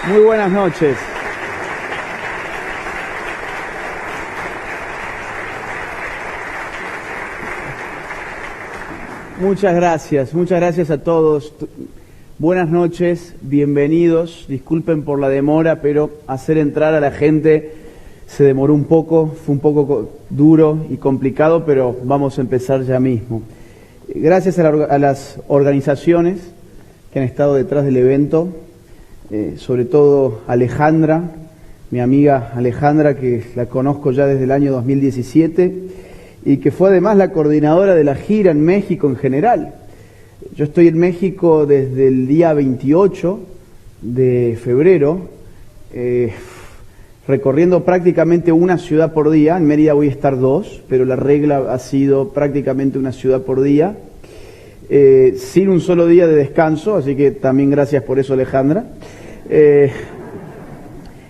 Muy buenas noches. Muchas gracias a todos. Buenas noches, bienvenidos. Disculpen por la demora, pero hacer entrar a la gente se demoró un poco, fue un poco duro y complicado, pero vamos a empezar ya mismo. Gracias a las organizaciones que han estado detrás del evento, sobre todo Alejandra, mi amiga Alejandra, que la conozco ya desde el año 2017 y que fue además la coordinadora de la gira en México en general. Yo estoy en México desde el día 28 de febrero, recorriendo prácticamente una ciudad por día. En Mérida voy a estar 2, pero la regla ha sido prácticamente una ciudad por día, sin un solo día de descanso, así que también gracias por eso, Alejandra.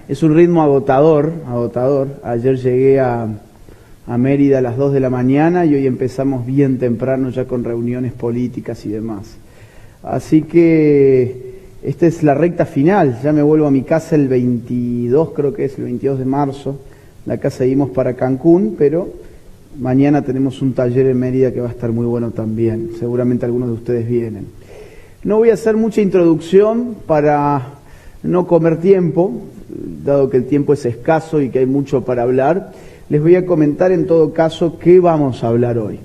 Es un ritmo agotador. Ayer llegué a Mérida a las 2 de la mañana y hoy empezamos bien temprano ya con reuniones políticas y demás. Así que esta es la recta final, ya me vuelvo a mi casa el 22, creo que es el 22 de marzo. La casa seguimos para Cancún, pero mañana tenemos un taller en Mérida que va a estar muy bueno también. Seguramente algunos de ustedes vienen. No voy a hacer mucha introducción para no comer tiempo, dado que el tiempo es escaso y que hay mucho para hablar. Les voy a comentar en todo caso qué vamos a hablar hoy.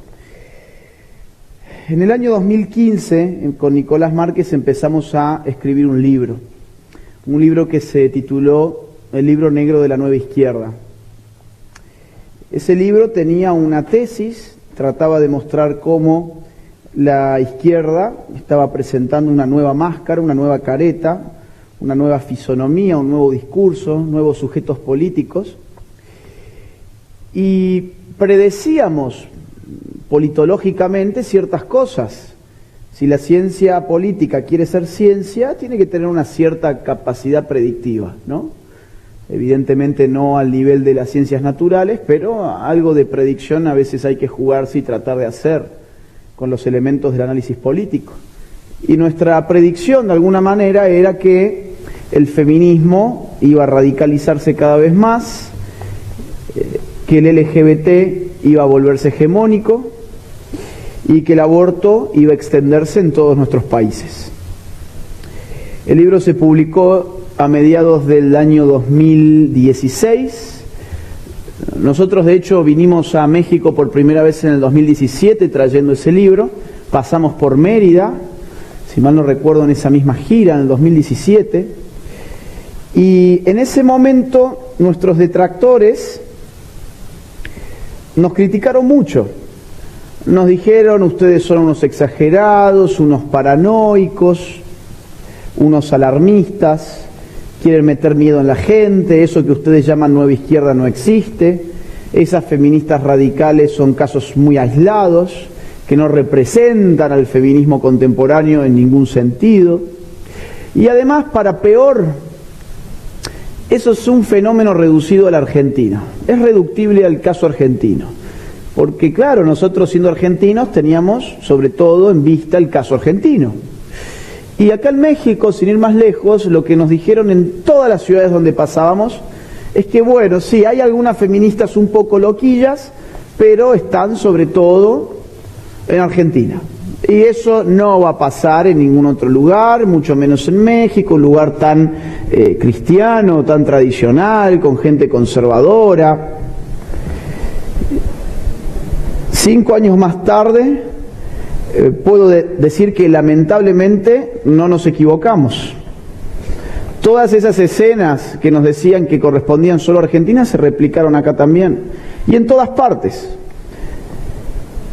En el año 2015, con Nicolás Márquez, empezamos a escribir un libro que se tituló El libro negro de la nueva izquierda. Ese libro tenía una tesis, trataba de mostrar cómo la izquierda estaba presentando una nueva máscara, una nueva careta, una nueva fisonomía, un nuevo discurso, nuevos sujetos políticos. Y predecíamos politológicamente ciertas cosas. Si la ciencia política quiere ser ciencia, tiene que tener una cierta capacidad predictiva, ¿no? Evidentemente no al nivel de las ciencias naturales, pero algo de predicción a veces hay que jugarse y tratar de hacer con los elementos del análisis político. Y nuestra predicción, de alguna manera, era que el feminismo iba a radicalizarse cada vez más, que el LGBT iba a volverse hegemónico y que el aborto iba a extenderse en todos nuestros países. El libro se publicó a mediados del año 2016. Nosotros, de hecho, vinimos a México por primera vez en el 2017 trayendo ese libro. Pasamos por Mérida, si mal no recuerdo, en esa misma gira en el 2017. Y en ese momento nuestros detractores nos criticaron mucho. Nos dijeron: ustedes son unos exagerados, unos paranoicos, unos alarmistas, quieren meter miedo en la gente, eso que ustedes llaman nueva izquierda no existe, esas feministas radicales son casos muy aislados, que no representan al feminismo contemporáneo en ningún sentido. Y además, para peor, eso es un fenómeno reducido a la Argentina, es reductible al caso argentino, porque claro, nosotros siendo argentinos teníamos sobre todo en vista el caso argentino. Y acá en México, sin ir más lejos, lo que nos dijeron en todas las ciudades donde pasábamos es que bueno, sí, hay algunas feministas un poco loquillas, pero están sobre todo en Argentina. Y eso no va a pasar en ningún otro lugar, mucho menos en México, un lugar tan cristiano, tan tradicional, con gente conservadora. 5 años más tarde, puedo decir que lamentablemente no nos equivocamos. Todas esas escenas que nos decían que correspondían solo a Argentina se replicaron acá también, y en todas partes.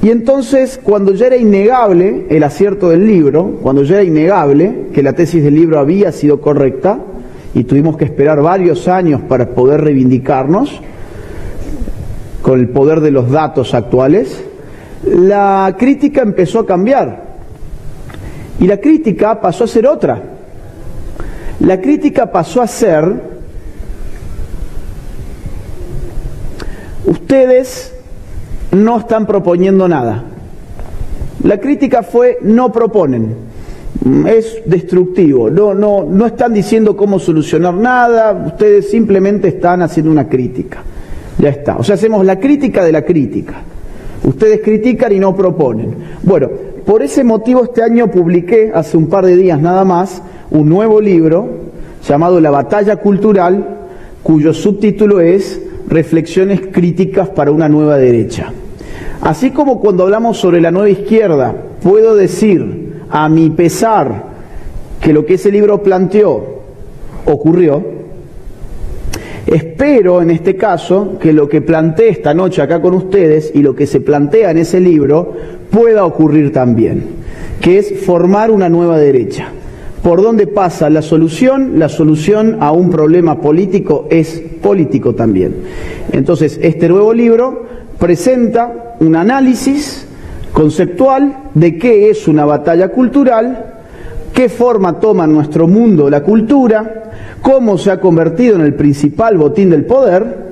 Y entonces, cuando ya era innegable el acierto del libro, cuando ya era innegable que la tesis del libro había sido correcta, y tuvimos que esperar varios años para poder reivindicarnos con el poder de los datos actuales, la crítica empezó a cambiar. Y la crítica pasó a ser otra. La crítica pasó a ser: ustedes no están proponiendo nada. La crítica fue: no proponen. es destructivo. No están diciendo cómo solucionar nada, ustedes simplemente están haciendo una crítica. Ya está. O sea, hacemos la crítica de la crítica. Ustedes critican y no proponen. Bueno, por ese motivo este año publiqué, hace un par de días nada más, un nuevo libro llamado La Batalla Cultural, cuyo subtítulo es Reflexiones críticas para una nueva derecha. Así como cuando hablamos sobre la nueva izquierda, puedo decir, a mi pesar, que lo que ese libro planteó ocurrió, espero en este caso que lo que planteé esta noche acá con ustedes y lo que se plantea en ese libro pueda ocurrir también, que es formar una nueva derecha. ¿Por dónde pasa la solución? La solución a un problema político es político también. Entonces, este nuevo libro presenta un análisis conceptual de qué es una batalla cultural, qué forma toma en nuestro mundo la cultura, cómo se ha convertido en el principal botín del poder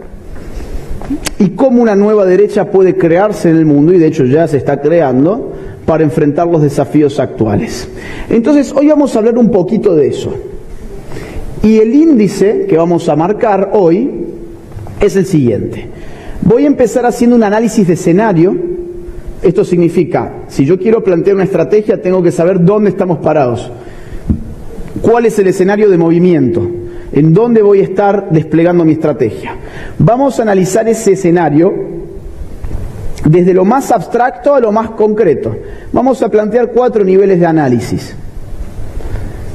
y cómo una nueva derecha puede crearse en el mundo, y de hecho ya se está creando, para enfrentar los desafíos actuales. Entonces, hoy vamos a hablar un poquito de eso. Y el índice que vamos a marcar hoy es el siguiente. Voy a empezar haciendo un análisis de escenario. Esto significa, si yo quiero plantear una estrategia, tengo que saber dónde estamos parados. ¿Cuál es el escenario de movimiento? ¿En dónde voy a estar desplegando mi estrategia? Vamos a analizar ese escenario desde lo más abstracto a lo más concreto. Vamos a plantear 4 niveles de análisis.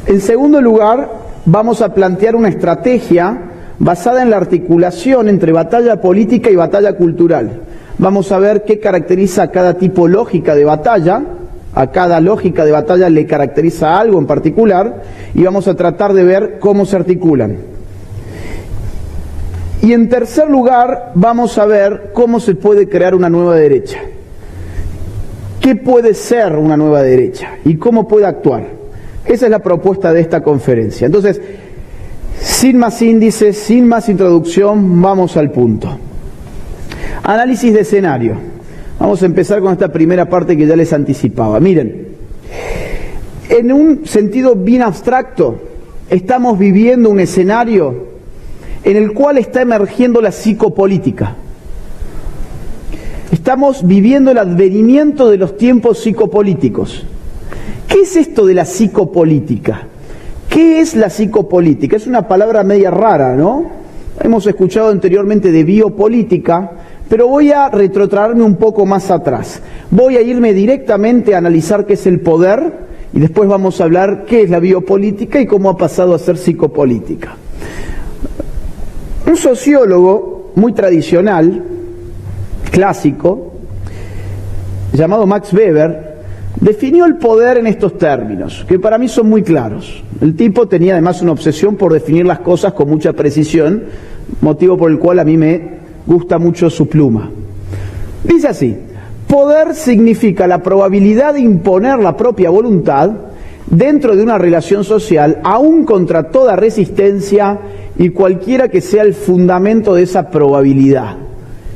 En segundo lugar, vamos a plantear una estrategia basada en la articulación entre batalla política y batalla cultural. Vamos a ver qué caracteriza a cada tipo lógica de batalla. A cada lógica de batalla le caracteriza algo en particular y vamos a tratar de ver cómo se articulan. Y en tercer lugar, vamos a ver cómo se puede crear una nueva derecha. ¿Qué puede ser una nueva derecha? ¿Y cómo puede actuar? Esa es la propuesta de esta conferencia. Entonces, sin más índices, sin más introducción, vamos al punto. Análisis de escenario. Vamos a empezar con esta primera parte que ya les anticipaba. Miren, en un sentido bien abstracto, estamos viviendo un escenario en el cual está emergiendo la psicopolítica. Estamos viviendo el advenimiento de los tiempos psicopolíticos. ¿Qué es esto de la psicopolítica? ¿Qué es la psicopolítica? Es una palabra media rara, ¿no? Hemos escuchado anteriormente de biopolítica, pero voy a retrotraerme un poco más atrás. Voy a irme directamente a analizar qué es el poder y después vamos a hablar qué es la biopolítica y cómo ha pasado a ser psicopolítica. Un sociólogo muy tradicional, clásico, llamado Max Weber, definió el poder en estos términos, que para mí son muy claros. El tipo tenía además una obsesión por definir las cosas con mucha precisión, motivo por el cual a mí me gusta mucho su pluma. Dice así: poder significa la probabilidad de imponer la propia voluntad dentro de una relación social, aún contra toda resistencia y cualquiera que sea el fundamento de esa probabilidad.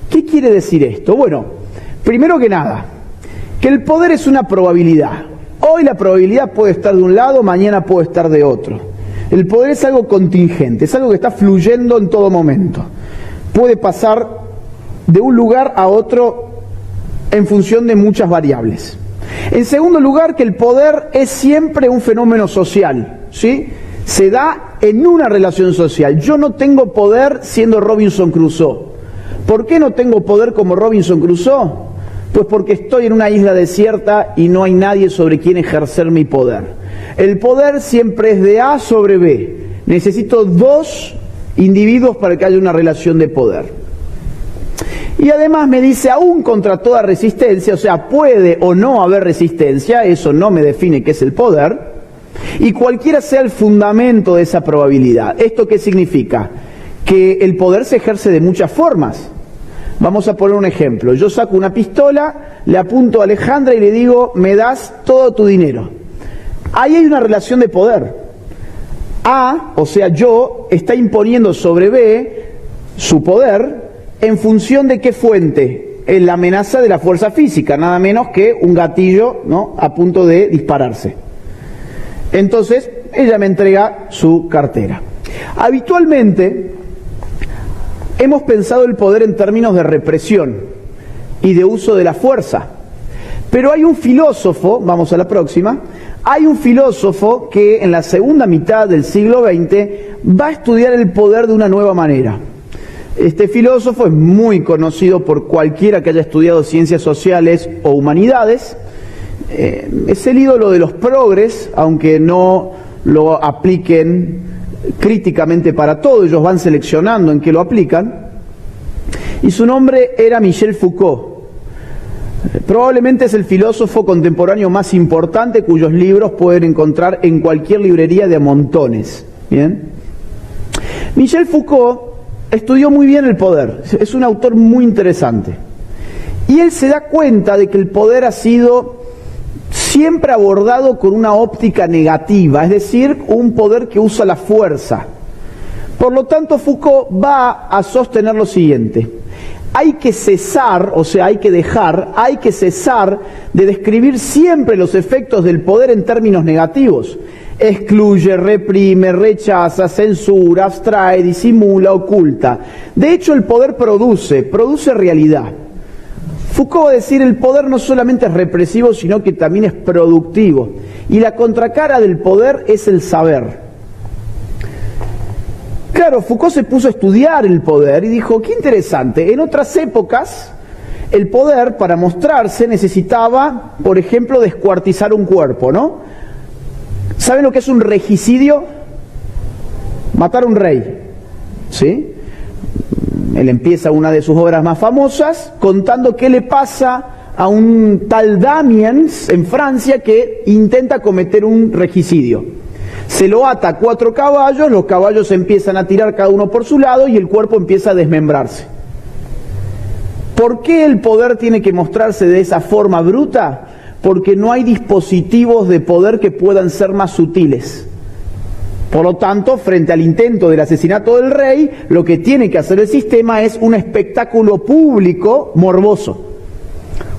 ¿Qué quiere decir esto? Bueno, primero que nada, que el poder es una probabilidad. Hoy la probabilidad puede estar de un lado, mañana puede estar de otro. El poder es algo contingente, es algo que está fluyendo en todo momento. Puede pasar de un lugar a otro en función de muchas variables. En segundo lugar, que el poder es siempre un fenómeno social, ¿sí? Se da en una relación social. Yo no tengo poder siendo Robinson Crusoe. ¿Por qué no tengo poder como Robinson Crusoe? Pues porque estoy en una isla desierta y no hay nadie sobre quien ejercer mi poder. El poder siempre es de A sobre B. Necesito 2 individuos para que haya una relación de poder. Y además me dice, aún contra toda resistencia, o sea, puede o no haber resistencia, eso no me define qué es el poder, y cualquiera sea el fundamento de esa probabilidad. ¿Esto qué significa? Que el poder se ejerce de muchas formas. Vamos a poner un ejemplo. Yo saco una pistola, le apunto a Alejandra y le digo, me das todo tu dinero. Ahí hay una relación de poder. A, o sea, yo, está imponiendo sobre B su poder en función de qué fuente. En la amenaza de la fuerza física, nada menos que un gatillo, ¿no?, a punto de dispararse. Entonces, ella me entrega su cartera. Habitualmente, hemos pensado el poder en términos de represión y de uso de la fuerza. Pero hay un filósofo, vamos a la próxima, hay un filósofo que en la segunda mitad del siglo XX va a estudiar el poder de una nueva manera. Este filósofo es muy conocido por cualquiera que haya estudiado ciencias sociales o humanidades. Es el ídolo de los progres, aunque no lo apliquen críticamente para todo, ellos van seleccionando en qué lo aplican. Y su nombre era Michel Foucault. Probablemente es el filósofo contemporáneo más importante cuyos libros pueden encontrar en cualquier librería de montones. ¿Bien? Michel Foucault estudió muy bien el poder, es un autor muy interesante. Y él se da cuenta de que el poder ha sido siempre abordado con una óptica negativa, es decir, un poder que usa la fuerza. Por lo tanto, Foucault va a sostener lo siguiente: hay que cesar, o sea, hay que cesar de describir siempre los efectos del poder en términos negativos. Excluye, reprime, rechaza, censura, abstrae, disimula, oculta. De hecho, el poder produce realidad. Foucault va a decir, el poder no solamente es represivo, sino que también es productivo. Y la contracara del poder es el saber. Claro, Foucault se puso a estudiar el poder y dijo, qué interesante, en otras épocas el poder para mostrarse necesitaba, por ejemplo, descuartizar un cuerpo, ¿no? ¿Saben lo que es un regicidio? Matar a un rey, ¿sí? Él empieza una de sus obras más famosas contando qué le pasa a un tal Damiens en Francia que intenta cometer un regicidio. Se lo ata a 4 caballos, los caballos empiezan a tirar cada uno por su lado y el cuerpo empieza a desmembrarse. ¿Por qué el poder tiene que mostrarse de esa forma bruta? Porque no hay dispositivos de poder que puedan ser más sutiles. Por lo tanto, frente al intento del asesinato del rey, lo que tiene que hacer el sistema es un espectáculo público morboso.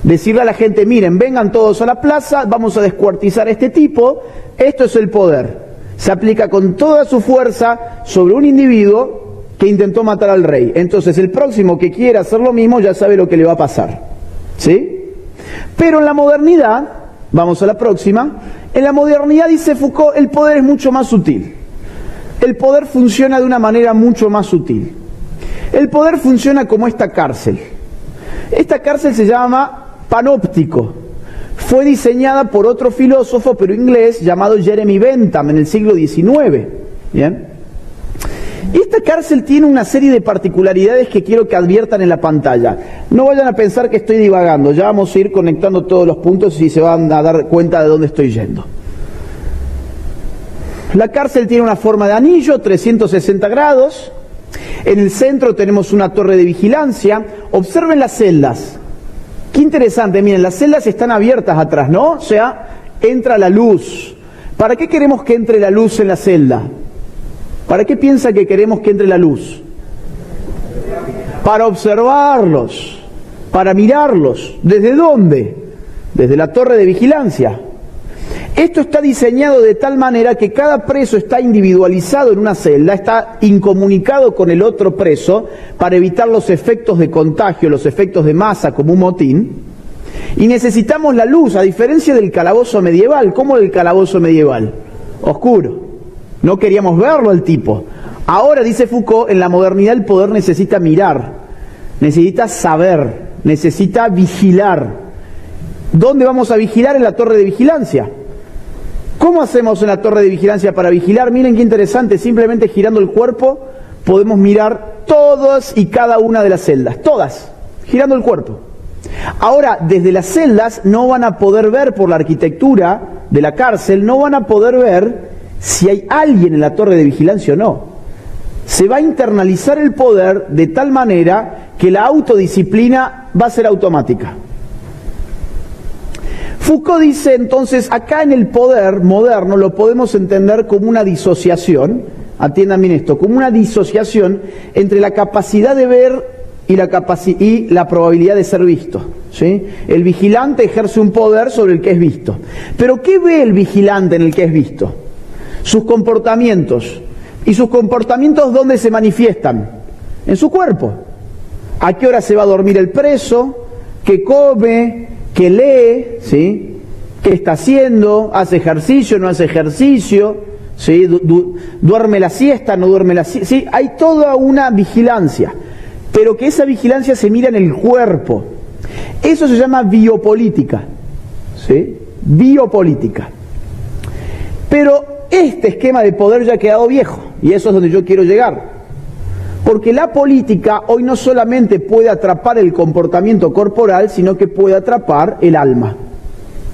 Decirle a la gente, miren, vengan todos a la plaza, vamos a descuartizar a este tipo, esto es el poder. Se aplica con toda su fuerza sobre un individuo que intentó matar al rey. Entonces el próximo que quiera hacer lo mismo ya sabe lo que le va a pasar. ¿Sí? Pero en la modernidad, vamos a la próxima, en la modernidad, dice Foucault, el poder es mucho más sutil. El poder funciona de una manera mucho más sutil. El poder funciona como esta cárcel. Esta cárcel se llama panóptico. Fue diseñada por otro filósofo, pero inglés, llamado Jeremy Bentham, en el siglo XIX. ¿Bien? Y esta cárcel tiene una serie de particularidades que quiero que adviertan en la pantalla. No vayan a pensar que estoy divagando, ya vamos a ir conectando todos los puntos y se van a dar cuenta de dónde estoy yendo. La cárcel tiene una forma de anillo, 360 grados. En el centro tenemos una torre de vigilancia. Observen las celdas. Qué interesante, miren, las celdas están abiertas atrás, ¿no? O sea, entra la luz. ¿Para qué queremos que entre la luz en la celda? ¿Para qué piensa que queremos que entre la luz? Para observarlos, para mirarlos. ¿Desde dónde? Desde la torre de vigilancia. Esto está diseñado de tal manera que cada preso está individualizado en una celda, está incomunicado con el otro preso para evitar los efectos de contagio, los efectos de masa como un motín. Y necesitamos la luz, a diferencia del calabozo medieval. ¿Cómo el calabozo medieval? Oscuro. No queríamos verlo al tipo. Ahora, dice Foucault, en la modernidad el poder necesita mirar, necesita saber, necesita vigilar. ¿Dónde vamos a vigilar? En la torre de vigilancia. ¿Cómo hacemos en la torre de vigilancia para vigilar? Miren qué interesante, simplemente girando el cuerpo podemos mirar todas y cada una de las celdas, todas, girando el cuerpo. Ahora, desde las celdas no van a poder ver, por la arquitectura de la cárcel, no van a poder ver si hay alguien en la torre de vigilancia o no. Se va a internalizar el poder de tal manera que la autodisciplina va a ser automática. Foucault dice entonces, acá en el poder moderno lo podemos entender como una disociación, atiendan bien esto, como una disociación entre la capacidad de ver y la probabilidad de ser visto. ¿Sí? El vigilante ejerce un poder sobre el que es visto. Pero ¿qué ve el vigilante en el que es visto? sus comportamientos. ¿Y sus comportamientos dónde se manifiestan? En su cuerpo. ¿A qué hora se va a dormir el preso? ¿Qué come? ¿Qué lee? ¿Sí? ¿Qué está haciendo? ¿Hace ejercicio? ¿No hace ejercicio? ¿Sí? ¿Duerme la siesta? ¿No duerme la siesta? ¿Sí? Hay toda una vigilancia, pero que esa vigilancia se mira en el cuerpo. Eso se llama biopolítica. ¿Sí? Biopolítica. Pero este esquema de poder ya ha quedado viejo, y eso es donde yo quiero llegar. Porque la política hoy no solamente puede atrapar el comportamiento corporal, sino que puede atrapar el alma,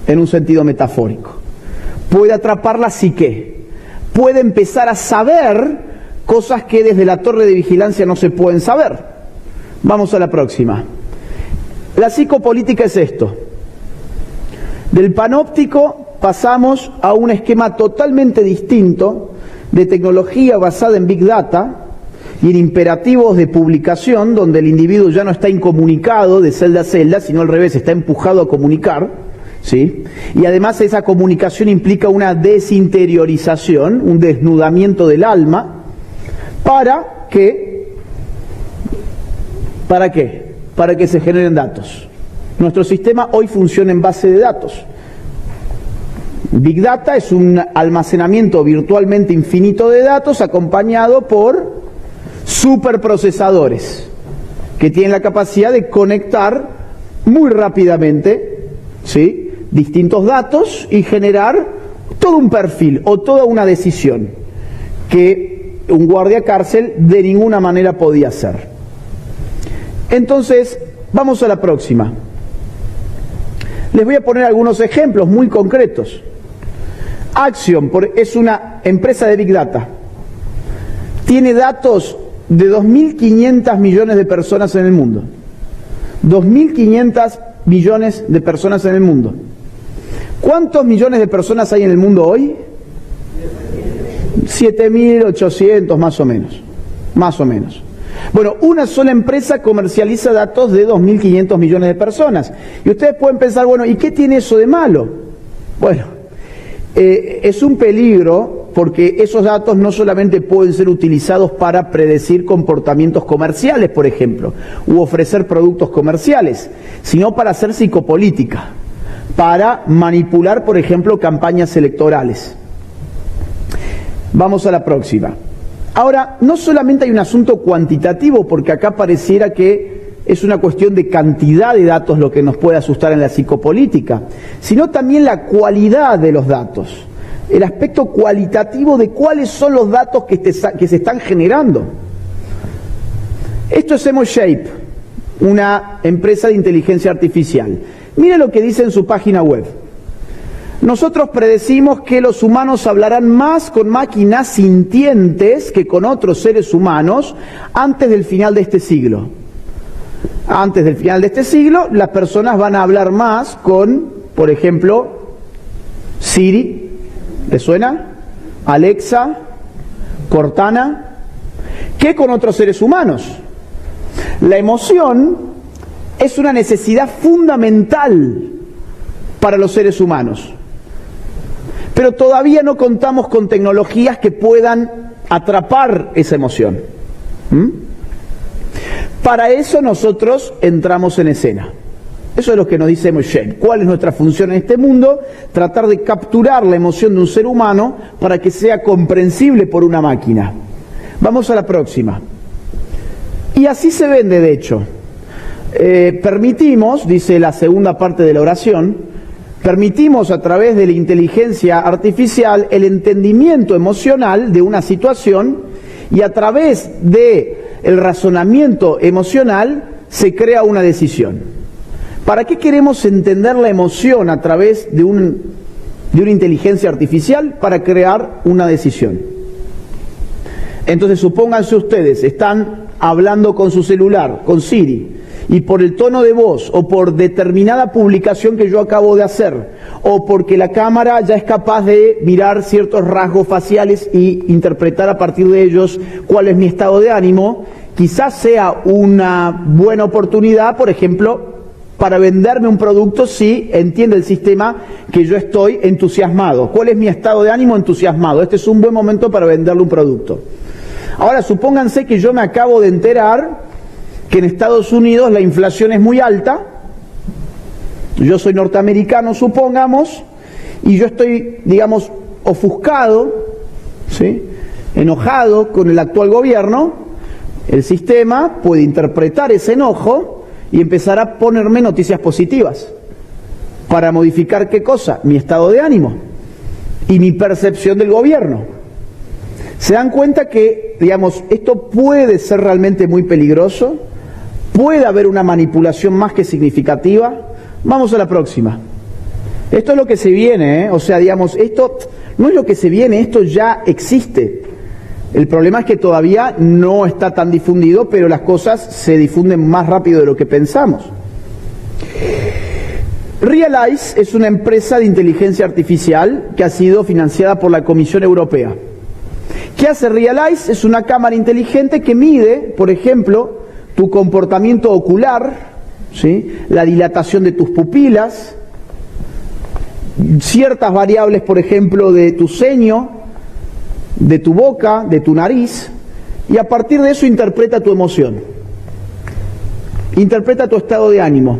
en un sentido metafórico. Puede atrapar la psique. Puede empezar a saber cosas que desde la torre de vigilancia no se pueden saber. Vamos a la próxima. La psicopolítica es esto. Del panóptico pasamos a un esquema totalmente distinto de tecnología basada en Big Data y en imperativos de publicación, donde el individuo ya no está incomunicado de celda a celda, sino al revés, está empujado a comunicar, ¿sí? Y además esa comunicación implica una desinteriorización, un desnudamiento del alma, ¿para qué? ¿Para qué? Para que se generen datos. Nuestro sistema hoy funciona en base de datos. Big Data es un almacenamiento virtualmente infinito de datos acompañado por superprocesadores que tienen la capacidad de conectar muy rápidamente, ¿sí?, distintos datos y generar todo un perfil o toda una decisión que un guardia cárcel de ninguna manera podía hacer. Entonces, vamos a la próxima. Les voy a poner algunos ejemplos muy concretos. Axiom es una empresa de Big Data. Tiene datos de 2.500 millones de personas en el mundo. 2.500 millones de personas en el mundo. ¿Cuántos millones de personas hay en el mundo hoy? 7.800 más o menos. Más o menos. Bueno, una sola empresa comercializa datos de 2.500 millones de personas. Y ustedes pueden pensar, bueno, ¿y qué tiene eso de malo? Bueno, es un peligro porque esos datos no solamente pueden ser utilizados para predecir comportamientos comerciales, por ejemplo, u ofrecer productos comerciales, sino para hacer psicopolítica, para manipular, por ejemplo, campañas electorales. Vamos a la próxima. Ahora, no solamente hay un asunto cuantitativo, porque acá pareciera que es una cuestión de cantidad de datos lo que nos puede asustar en la psicopolítica, sino también la cualidad de los datos, el aspecto cualitativo de cuáles son los datos que se están generando. Esto es Emoshape, una empresa de inteligencia artificial. Mire lo que dice en su página web. Nosotros predecimos que los humanos hablarán más con máquinas sintientes que con otros seres humanos antes del final de este siglo. Antes del final de este siglo, las personas van a hablar más con, por ejemplo, Siri, ¿le suena? Alexa, Cortana, que con otros seres humanos. La emoción es una necesidad fundamental para los seres humanos. Pero todavía no contamos con tecnologías que puedan atrapar esa emoción. Para eso nosotros entramos en escena. Eso es lo que nos dice Emoshape. ¿Cuál es nuestra función en este mundo? Tratar de capturar la emoción de un ser humano para que sea comprensible por una máquina. Vamos a la próxima. Y así se vende, de hecho. Permitimos, dice la segunda parte de la oración, permitimos a través de la inteligencia artificial el entendimiento emocional de una situación y a través de el razonamiento emocional se crea una decisión. ¿Para qué queremos entender la emoción a través de una inteligencia artificial? Para crear una decisión. Entonces supónganse ustedes, están hablando con su celular, con Siri, y por el tono de voz o por determinada publicación que yo acabo de hacer o porque la cámara ya es capaz de mirar ciertos rasgos faciales y interpretar a partir de ellos cuál es mi estado de ánimo, quizás sea una buena oportunidad, por ejemplo, para venderme un producto si entiende el sistema que yo estoy entusiasmado. ¿Cuál es mi estado de ánimo? Entusiasmado. Este es un buen momento para venderle un producto. Ahora, supónganse que yo me acabo de enterar que en Estados Unidos la inflación es muy alta. Yo soy norteamericano, supongamos, y yo estoy, digamos, ofuscado, ¿sí?, enojado con el actual gobierno. El sistema puede interpretar ese enojo y empezar a ponerme noticias positivas para modificar, ¿qué cosa? Mi estado de ánimo y mi percepción del gobierno. ¿Se dan cuenta que, digamos, esto puede ser realmente muy peligroso? Puede haber una manipulación más que significativa. Vamos a la próxima. Esto es lo que se viene, ¿eh? O sea, digamos, esto no es lo que se viene, esto ya existe. El problema es que todavía no está tan difundido, pero las cosas se difunden más rápido de lo que pensamos. Realize es una empresa de inteligencia artificial que ha sido financiada por la Comisión Europea. ¿Qué hace Realize? Es una cámara inteligente que mide, por ejemplo, tu comportamiento ocular, ¿sí?, la dilatación de tus pupilas, ciertas variables, por ejemplo, de tu ceño, de tu boca, de tu nariz, y a partir de eso interpreta tu emoción, interpreta tu estado de ánimo.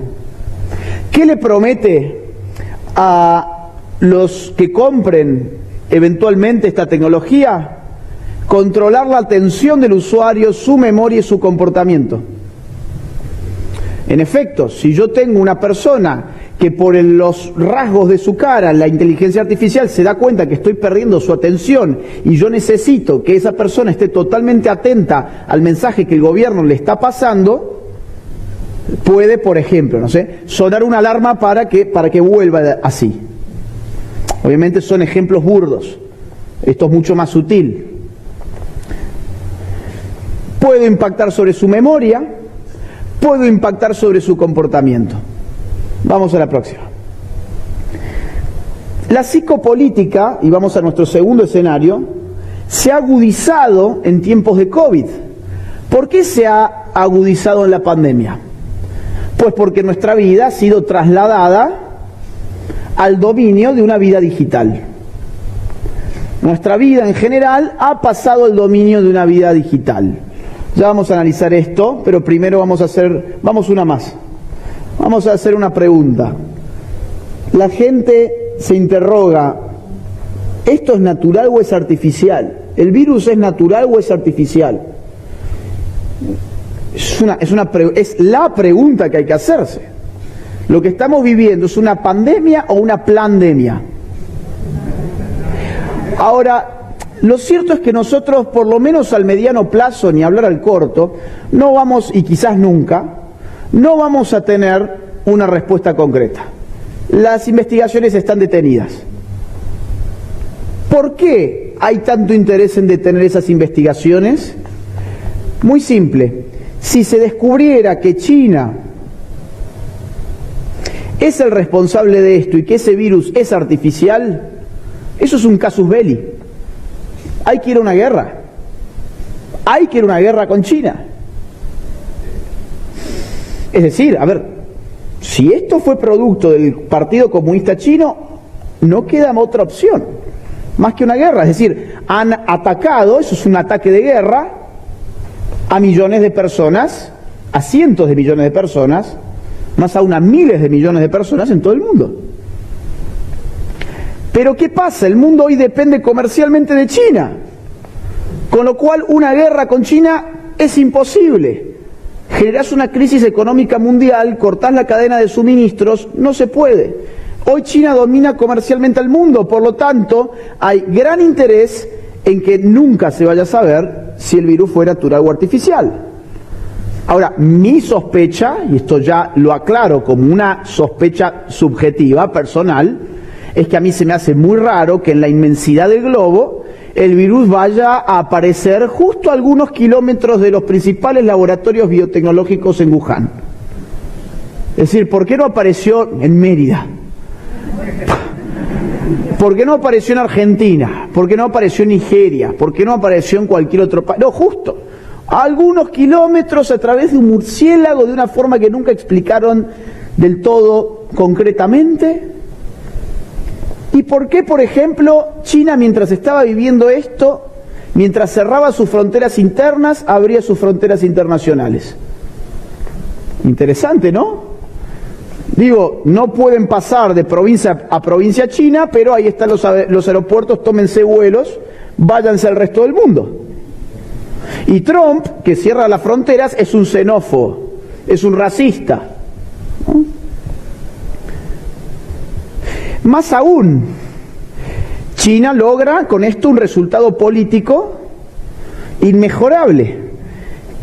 ¿Qué le promete a los que compren eventualmente esta tecnología? Controlar la atención del usuario, su memoria y su comportamiento. En efecto, si yo tengo una persona que por los rasgos de su cara, la inteligencia artificial se da cuenta que estoy perdiendo su atención y yo necesito que esa persona esté totalmente atenta al mensaje que el gobierno le está pasando, puede, por ejemplo, no sé, sonar una alarma para que vuelva así. Obviamente son ejemplos burdos, esto es mucho más sutil. Puedo impactar sobre su memoria, puedo impactar sobre su comportamiento. Vamos a la próxima. La psicopolítica, y vamos a nuestro segundo escenario, se ha agudizado en tiempos de COVID. ¿Por qué se ha agudizado en la pandemia? Pues porque nuestra vida ha sido trasladada al dominio de una vida digital. Nuestra vida en general ha pasado al dominio de una vida digital. Ya vamos a analizar esto, pero primero vamos a hacer una pregunta. La gente se interroga, ¿esto es natural o es artificial? ¿El virus es natural o es artificial? Es la pregunta que hay que hacerse. ¿Lo que estamos viviendo es una pandemia o una plandemia? Ahora, lo cierto es que nosotros, por lo menos al mediano plazo, ni hablar al corto, no vamos, y quizás nunca, no vamos a tener una respuesta concreta. Las investigaciones están detenidas. ¿Por qué hay tanto interés en detener esas investigaciones? Muy simple. Si se descubriera que China es el responsable de esto y que ese virus es artificial, eso es un casus belli. Hay que ir a una guerra. Hay que ir a una guerra con China. Es decir, a ver, si esto fue producto del Partido Comunista Chino, no queda otra opción más que una guerra. Es decir, han atacado, eso es un ataque de guerra, a millones de personas, a cientos de millones de personas, más aún a miles de millones de personas en todo el mundo. Pero ¿qué pasa? El mundo hoy depende comercialmente de China, con lo cual una guerra con China es imposible. Generás una crisis económica mundial, cortás la cadena de suministros, no se puede. Hoy China domina comercialmente al mundo, por lo tanto hay gran interés en que nunca se vaya a saber si el virus fue natural o artificial. Ahora, mi sospecha, y esto ya lo aclaro como una sospecha subjetiva, personal, es que a mí se me hace muy raro que en la inmensidad del globo el virus vaya a aparecer justo a algunos kilómetros de los principales laboratorios biotecnológicos en Wuhan. Es decir, ¿por qué no apareció en Mérida? ¿Por qué no apareció en Argentina? ¿Por qué no apareció en Nigeria? ¿Por qué no apareció en cualquier otro país? No, justo a algunos kilómetros a través de un murciélago de una forma que nunca explicaron del todo concretamente? ¿Y por qué, por ejemplo, China, mientras estaba viviendo esto, mientras cerraba sus fronteras internas, abría sus fronteras internacionales? Interesante, ¿no? Digo, no pueden pasar de provincia a provincia china, pero ahí están los aeropuertos, tómense vuelos, váyanse al resto del mundo. Y Trump, que cierra las fronteras, es un xenófobo, es un racista, ¿no? Más aún, China logra con esto un resultado político inmejorable,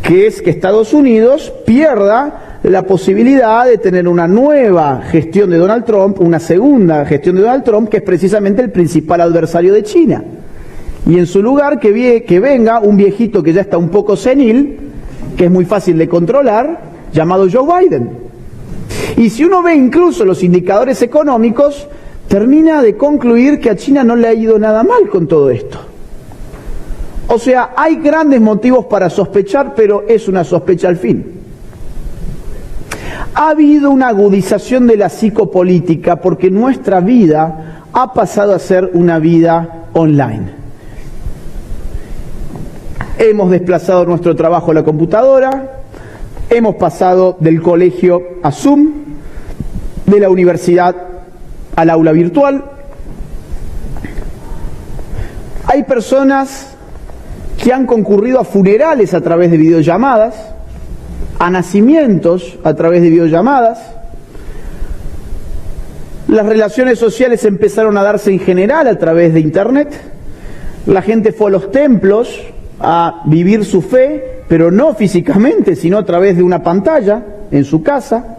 que es que Estados Unidos pierda la posibilidad de tener una nueva gestión de Donald Trump, una segunda gestión de Donald Trump, que es precisamente el principal adversario de China. Y en su lugar que venga un viejito que ya está un poco senil, que es muy fácil de controlar, llamado Joe Biden. Y si uno ve incluso los indicadores económicos, termina de concluir que a China no le ha ido nada mal con todo esto. O sea, hay grandes motivos para sospechar, pero es una sospecha al fin. Ha habido una agudización de la psicopolítica porque nuestra vida ha pasado a ser una vida online. Hemos desplazado nuestro trabajo a la computadora, hemos pasado del colegio a Zoom, de la universidad al aula virtual. Hay personas que han concurrido a funerales a través de videollamadas, a nacimientos a través de videollamadas. Las relaciones sociales empezaron a darse en general a través de Internet. La gente fue a los templos a vivir su fe, pero no físicamente, sino a través de una pantalla en su casa.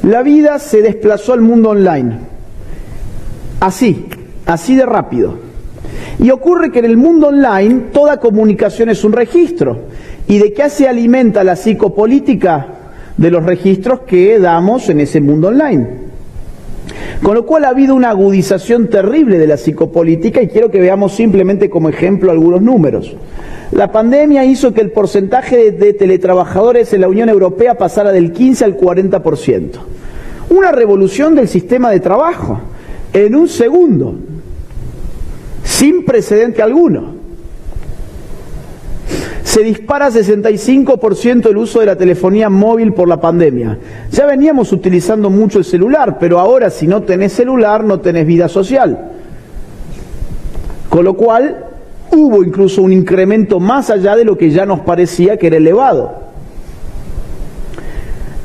La vida se desplazó al mundo online, así de rápido. Y ocurre que en el mundo online toda comunicación es un registro. ¿Y de qué se alimenta la psicopolítica? De los registros que damos en ese mundo online. Con lo cual ha habido una agudización terrible de la psicopolítica y quiero que veamos simplemente como ejemplo algunos números. La pandemia hizo que el porcentaje de teletrabajadores en la Unión Europea pasara del 15 al 40%. Una revolución del sistema de trabajo en un segundo, sin precedente alguno. Se dispara 65% el uso de la telefonía móvil por la pandemia. Ya veníamos utilizando mucho el celular, pero ahora si no tenés celular no tenés vida social. Con lo cual hubo incluso un incremento más allá de lo que ya nos parecía que era elevado.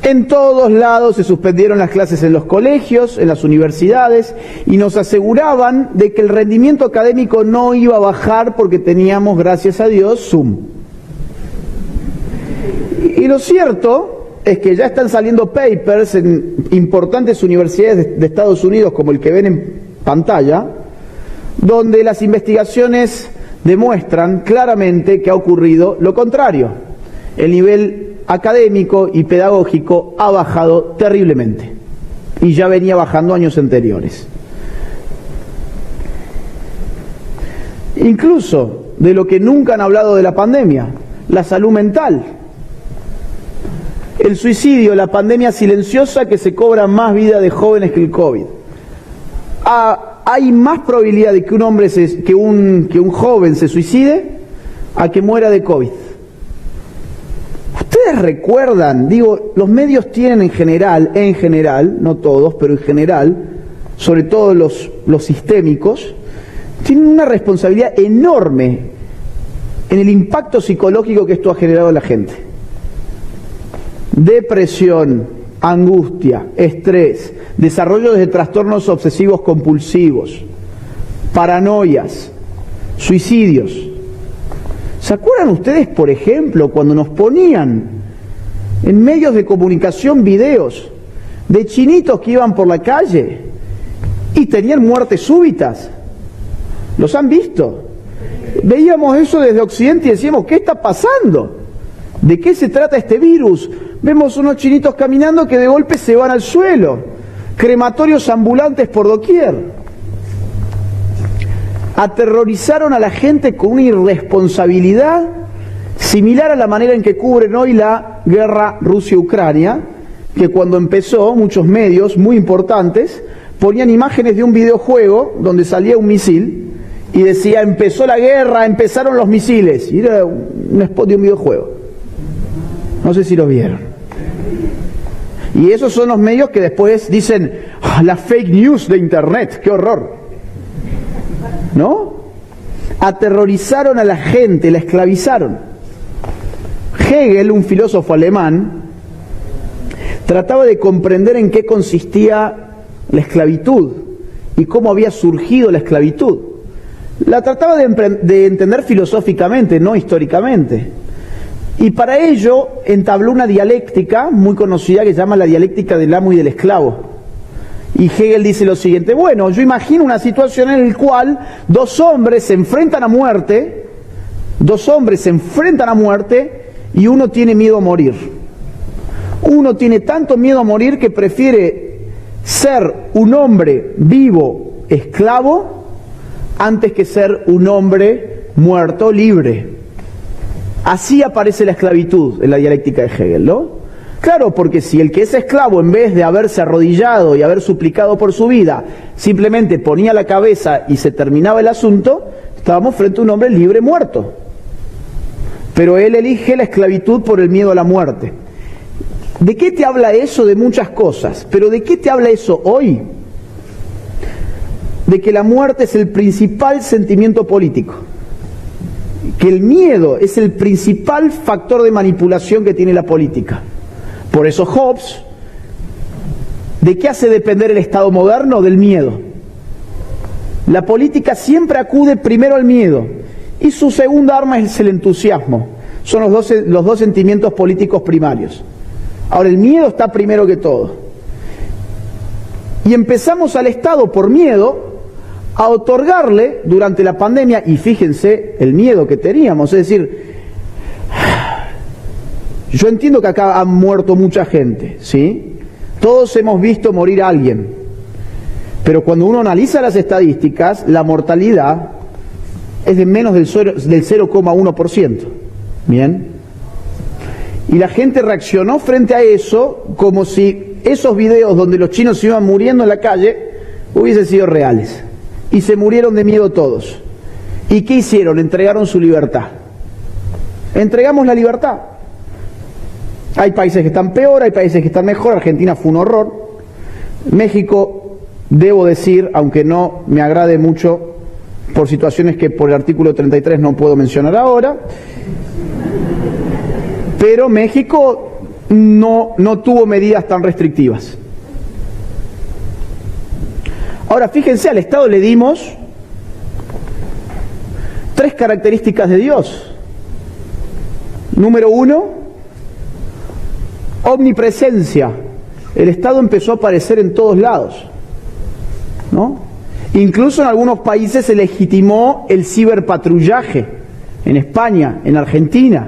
En todos lados se suspendieron las clases en los colegios, en las universidades, y nos aseguraban de que el rendimiento académico no iba a bajar porque teníamos, gracias a Dios, Zoom. Y lo cierto es que ya están saliendo papers en importantes universidades de Estados Unidos, como el que ven en pantalla, donde las investigaciones demuestran claramente que ha ocurrido lo contrario. El nivel académico y pedagógico ha bajado terriblemente y ya venía bajando años anteriores. Incluso de lo que nunca han hablado de la pandemia, la salud mental. El suicidio, la pandemia silenciosa que se cobra más vida de jóvenes que el COVID. Hay más probabilidad de que un hombre que un joven se suicide a que muera de COVID. Ustedes recuerdan, digo, los medios tienen en general, no todos, pero en general, sobre todo los sistémicos, tienen una responsabilidad enorme en el impacto psicológico que esto ha generado en la gente. Depresión, angustia, estrés, desarrollo de trastornos obsesivos compulsivos, paranoias, suicidios. ¿Se acuerdan ustedes, por ejemplo, cuando nos ponían en medios de comunicación videos de chinitos que iban por la calle y tenían muertes súbitas? ¿Los han visto? Veíamos eso desde Occidente y decíamos, ¿qué está pasando? ¿De qué se trata este virus? Vemos unos chinitos caminando que de golpe se van al suelo, crematorios ambulantes por doquier. Aterrorizaron a la gente con una irresponsabilidad similar a la manera en que cubren hoy la guerra Rusia-Ucrania, que cuando empezó, muchos medios muy importantes ponían imágenes de un videojuego donde salía un misil y decía, empezó la guerra, empezaron los misiles. Y era un spot de un videojuego. No sé si lo vieron. Y esos son los medios que después dicen, la fake news de Internet, qué horror. ¿No? Aterrorizaron a la gente, la esclavizaron. Hegel, un filósofo alemán, trataba de comprender en qué consistía la esclavitud y cómo había surgido la esclavitud. La trataba de entender filosóficamente, no históricamente. Y para ello entabló una dialéctica muy conocida que se llama la dialéctica del amo y del esclavo. Y Hegel dice lo siguiente, bueno, yo imagino una situación en la cual dos hombres se enfrentan a muerte y uno tiene miedo a morir. Uno tiene tanto miedo a morir que prefiere ser un hombre vivo, esclavo, antes que ser un hombre muerto, libre. Así aparece la esclavitud en la dialéctica de Hegel, ¿no? Claro, porque si el que es esclavo, en vez de haberse arrodillado y haber suplicado por su vida, simplemente ponía la cabeza y se terminaba el asunto, estábamos frente a un hombre libre muerto. Pero él elige la esclavitud por el miedo a la muerte. ¿De qué te habla eso? De muchas cosas. ¿Pero de qué te habla eso hoy? De que la muerte es el principal sentimiento político. Que el miedo es el principal factor de manipulación que tiene la política. Por eso Hobbes, ¿de qué hace depender el Estado moderno? Del miedo. La política siempre acude primero al miedo y su segunda arma es el entusiasmo. Son los dos sentimientos políticos primarios. Ahora, el miedo está primero que todo. Y empezamos al Estado por miedo a otorgarle durante la pandemia, y fíjense el miedo que teníamos, es decir, yo entiendo que acá han muerto mucha gente, ¿sí? Todos hemos visto morir a alguien, pero cuando uno analiza las estadísticas, la mortalidad es de menos del 0,1%, ¿bien? Y la gente reaccionó frente a eso como si esos videos donde los chinos se iban muriendo en la calle hubiesen sido reales. Y se murieron de miedo todos. ¿Y qué hicieron? Entregaron su libertad. Entregamos la libertad. Hay países que están peor, hay países que están mejor. Argentina fue un horror. México, debo decir, aunque no me agrade mucho por situaciones que por el artículo 33 no puedo mencionar ahora, pero México no tuvo medidas tan restrictivas. Ahora, fíjense, al Estado le dimos 3 características de Dios. Número 1, omnipresencia. El Estado empezó a aparecer en todos lados, ¿no? Incluso en algunos países se legitimó el ciberpatrullaje. En España, en Argentina.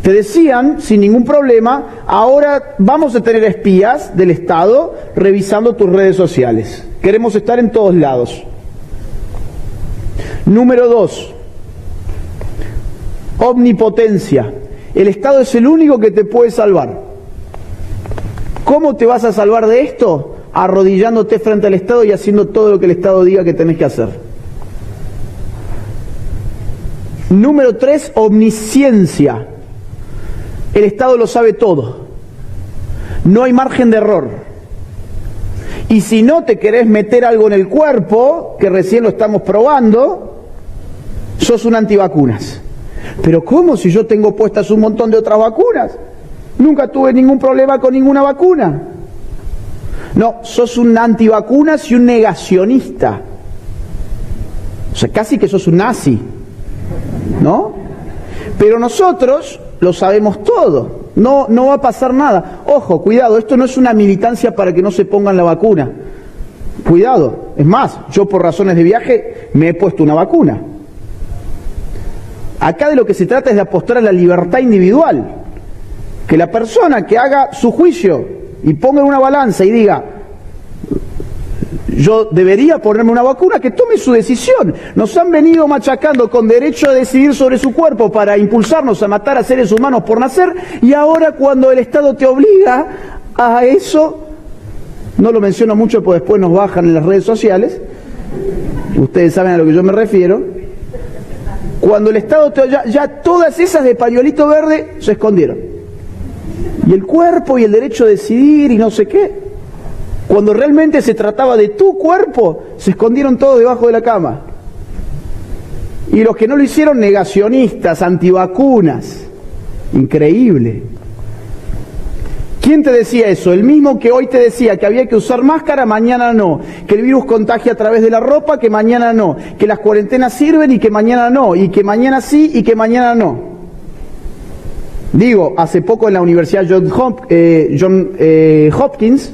Te decían, sin ningún problema, ahora vamos a tener espías del Estado revisando tus redes sociales. Queremos estar en todos lados. Número 2, omnipotencia. El Estado es el único que te puede salvar. ¿Cómo te vas a salvar de esto? Arrodillándote frente al Estado y haciendo todo lo que el Estado diga que tenés que hacer. Número 3, omnisciencia. El Estado lo sabe todo. No hay margen de error. Y si no te querés meter algo en el cuerpo, que recién lo estamos probando, sos un antivacunas. Pero ¿cómo si yo tengo puestas un montón de otras vacunas? Nunca tuve ningún problema con ninguna vacuna. No, sos un antivacunas y un negacionista. O sea, casi que sos un nazi, ¿no? Pero nosotros lo sabemos todo, no va a pasar nada. Ojo, cuidado, esto no es una militancia para que no se pongan la vacuna. Cuidado, es más, yo por razones de viaje me he puesto una vacuna. Acá de lo que se trata es de apostar a la libertad individual. Que la persona que haga su juicio y ponga en una balanza y diga, yo debería ponerme una vacuna, que tome su decisión. Nos han venido machacando con derecho a decidir sobre su cuerpo para impulsarnos a matar a seres humanos por nacer, y ahora cuando el Estado te obliga A eso, no lo menciono mucho porque después nos bajan en las redes sociales, ustedes saben a lo que yo me refiero, cuando el Estado, ya todas esas de pañuelito verde se escondieron. Y el cuerpo y el derecho a decidir y no sé qué. Cuando realmente se trataba de tu cuerpo, se escondieron todos debajo de la cama. Y los que no lo hicieron, negacionistas, antivacunas. Increíble. ¿Quién te decía eso? El mismo que hoy te decía que había que usar máscara, mañana no. Que el virus contagia a través de la ropa, que mañana no. Que las cuarentenas sirven y que mañana no. Y que mañana sí y que mañana no. Digo, hace poco en la Universidad Johns Hopkins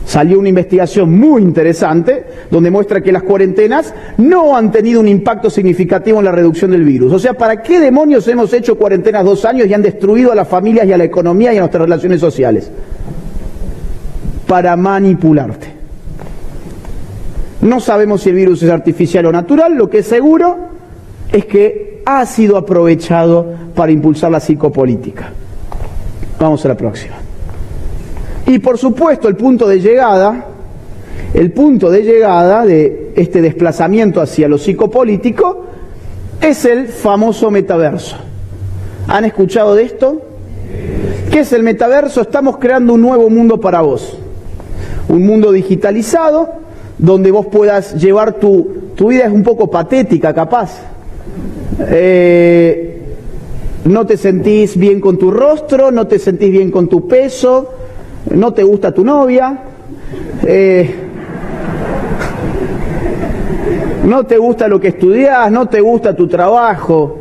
salió una investigación muy interesante donde muestra que las cuarentenas no han tenido un impacto significativo en la reducción del virus. O sea, ¿para qué demonios hemos hecho cuarentenas 2 años y han destruido a las familias y a la economía y a nuestras relaciones sociales? Para manipularte. No sabemos si el virus es artificial o natural, lo que es seguro es que ha sido aprovechado para impulsar la psicopolítica. Vamos a la próxima. Y por supuesto el punto de llegada de este desplazamiento hacia lo psicopolítico es el famoso metaverso. ¿Han escuchado de esto? ¿Qué es el metaverso? Estamos creando un nuevo mundo para vos. Un mundo digitalizado donde vos puedas llevar tu vida es un poco patética capaz. No te sentís bien con tu rostro, no te sentís bien con tu peso, no te gusta tu novia, no te gusta lo que estudiás, no te gusta tu trabajo.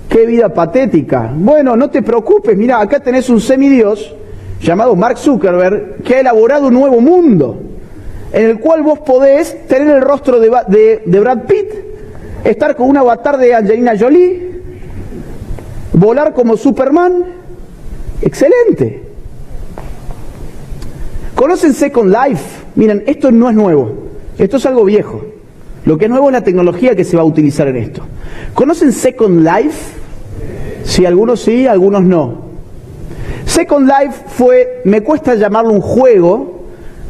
¡Qué vida patética! Bueno, no te preocupes, mirá, acá tenés un semidios llamado Mark Zuckerberg que ha elaborado un nuevo mundo en el cual vos podés tener el rostro de Brad Pitt, estar con un avatar de Angelina Jolie, volar como Superman. ¡Excelente! ¿Conocen Second Life? Miren, esto no es nuevo, esto es algo viejo. Lo que es nuevo es la tecnología que se va a utilizar en esto. ¿Conocen Second Life? Sí, algunos sí, algunos no. Second Life fue, me cuesta llamarlo un juego,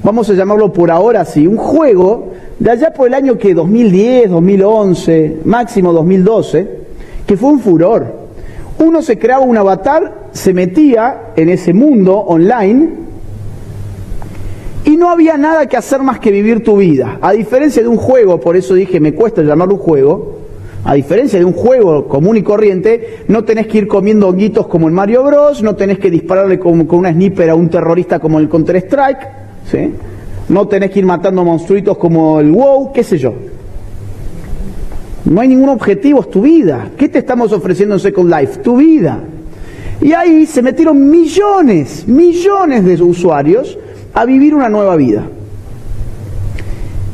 vamos a llamarlo por ahora así, un juego de allá por el año que 2010, 2011, máximo 2012, que fue un furor. Uno se creaba un avatar, se metía en ese mundo online y no había nada que hacer más que vivir tu vida. A diferencia de un juego, por eso dije me cuesta llamarlo un juego, a diferencia de un juego común y corriente, no tenés que ir comiendo honguitos como en Mario Bros, no tenés que dispararle con una sniper a un terrorista como en el Counter-Strike, ¿sí? No tenés que ir matando monstruitos como el WoW, qué sé yo. No hay ningún objetivo, es tu vida. ¿Qué te estamos ofreciendo en Second Life? Tu vida. Y ahí se metieron millones de usuarios a vivir una nueva vida.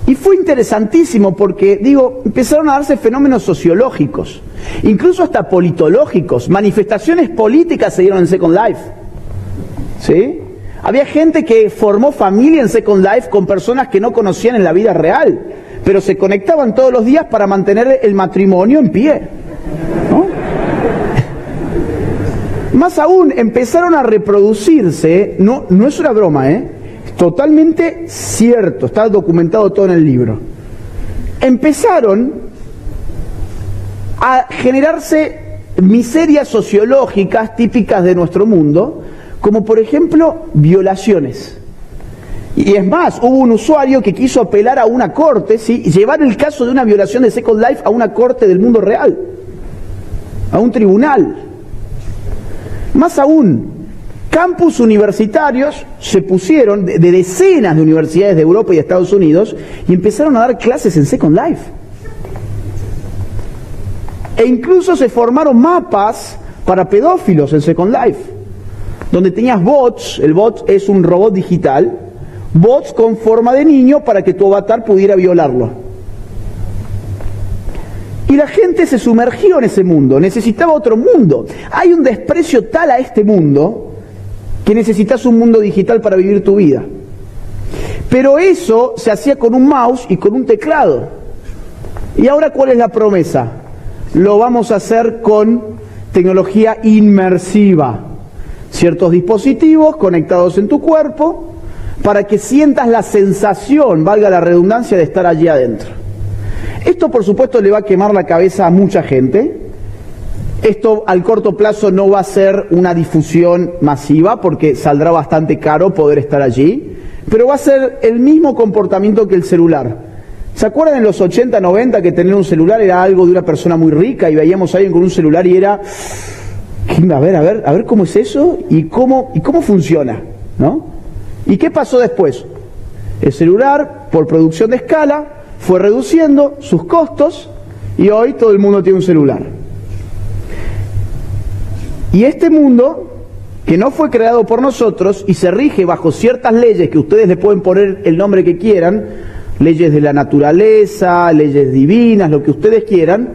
Y fue interesantísimo porque, empezaron a darse fenómenos sociológicos, incluso hasta politológicos, manifestaciones políticas se dieron en Second Life. ¿Sí? Había gente que formó familia en Second Life con personas que no conocían en la vida real, pero se conectaban todos los días para mantener el matrimonio en pie, ¿no? Más aún, empezaron a reproducirse, no es una broma, totalmente cierto, está documentado todo en el libro. Empezaron a generarse miserias sociológicas típicas de nuestro mundo, como por ejemplo violaciones. Y es más, hubo un usuario que quiso apelar a una corte, ¿sí? Llevar el caso de una violación de Second Life a una corte del mundo real, a un tribunal. Más aún, campus universitarios se pusieron, de decenas de universidades de Europa y de Estados Unidos, y empezaron a dar clases en Second Life. E incluso se formaron mapas para pedófilos en Second Life, donde tenías bots, el bot es un robot digital, bots con forma de niño para que tu avatar pudiera violarlo. Y la gente se sumergió en ese mundo, necesitaba otro mundo. Hay un desprecio tal a este mundo que necesitas un mundo digital para vivir tu vida. Pero eso se hacía con un mouse y con un teclado. ¿Y ahora cuál es la promesa? Lo vamos a hacer con tecnología inmersiva. ciertos dispositivos conectados en tu cuerpo para que sientas la sensación, valga la redundancia, de estar allí adentro. Esto, por supuesto, le va a quemar la cabeza a mucha gente. Esto al corto plazo no va a ser una difusión masiva porque saldrá bastante caro poder estar allí, pero va a ser el mismo comportamiento que el celular. ¿Se acuerdan en los 80, 90 que tener un celular era algo de una persona muy rica y veíamos a alguien con un celular y era, a ver cómo es eso y cómo funciona, ¿no? ¿Y qué pasó después? El celular, por producción de escala, fue reduciendo sus costos y hoy todo el mundo tiene un celular. Y este mundo, que no fue creado por nosotros y se rige bajo ciertas leyes que ustedes le pueden poner el nombre que quieran, leyes de la naturaleza, leyes divinas, lo que ustedes quieran,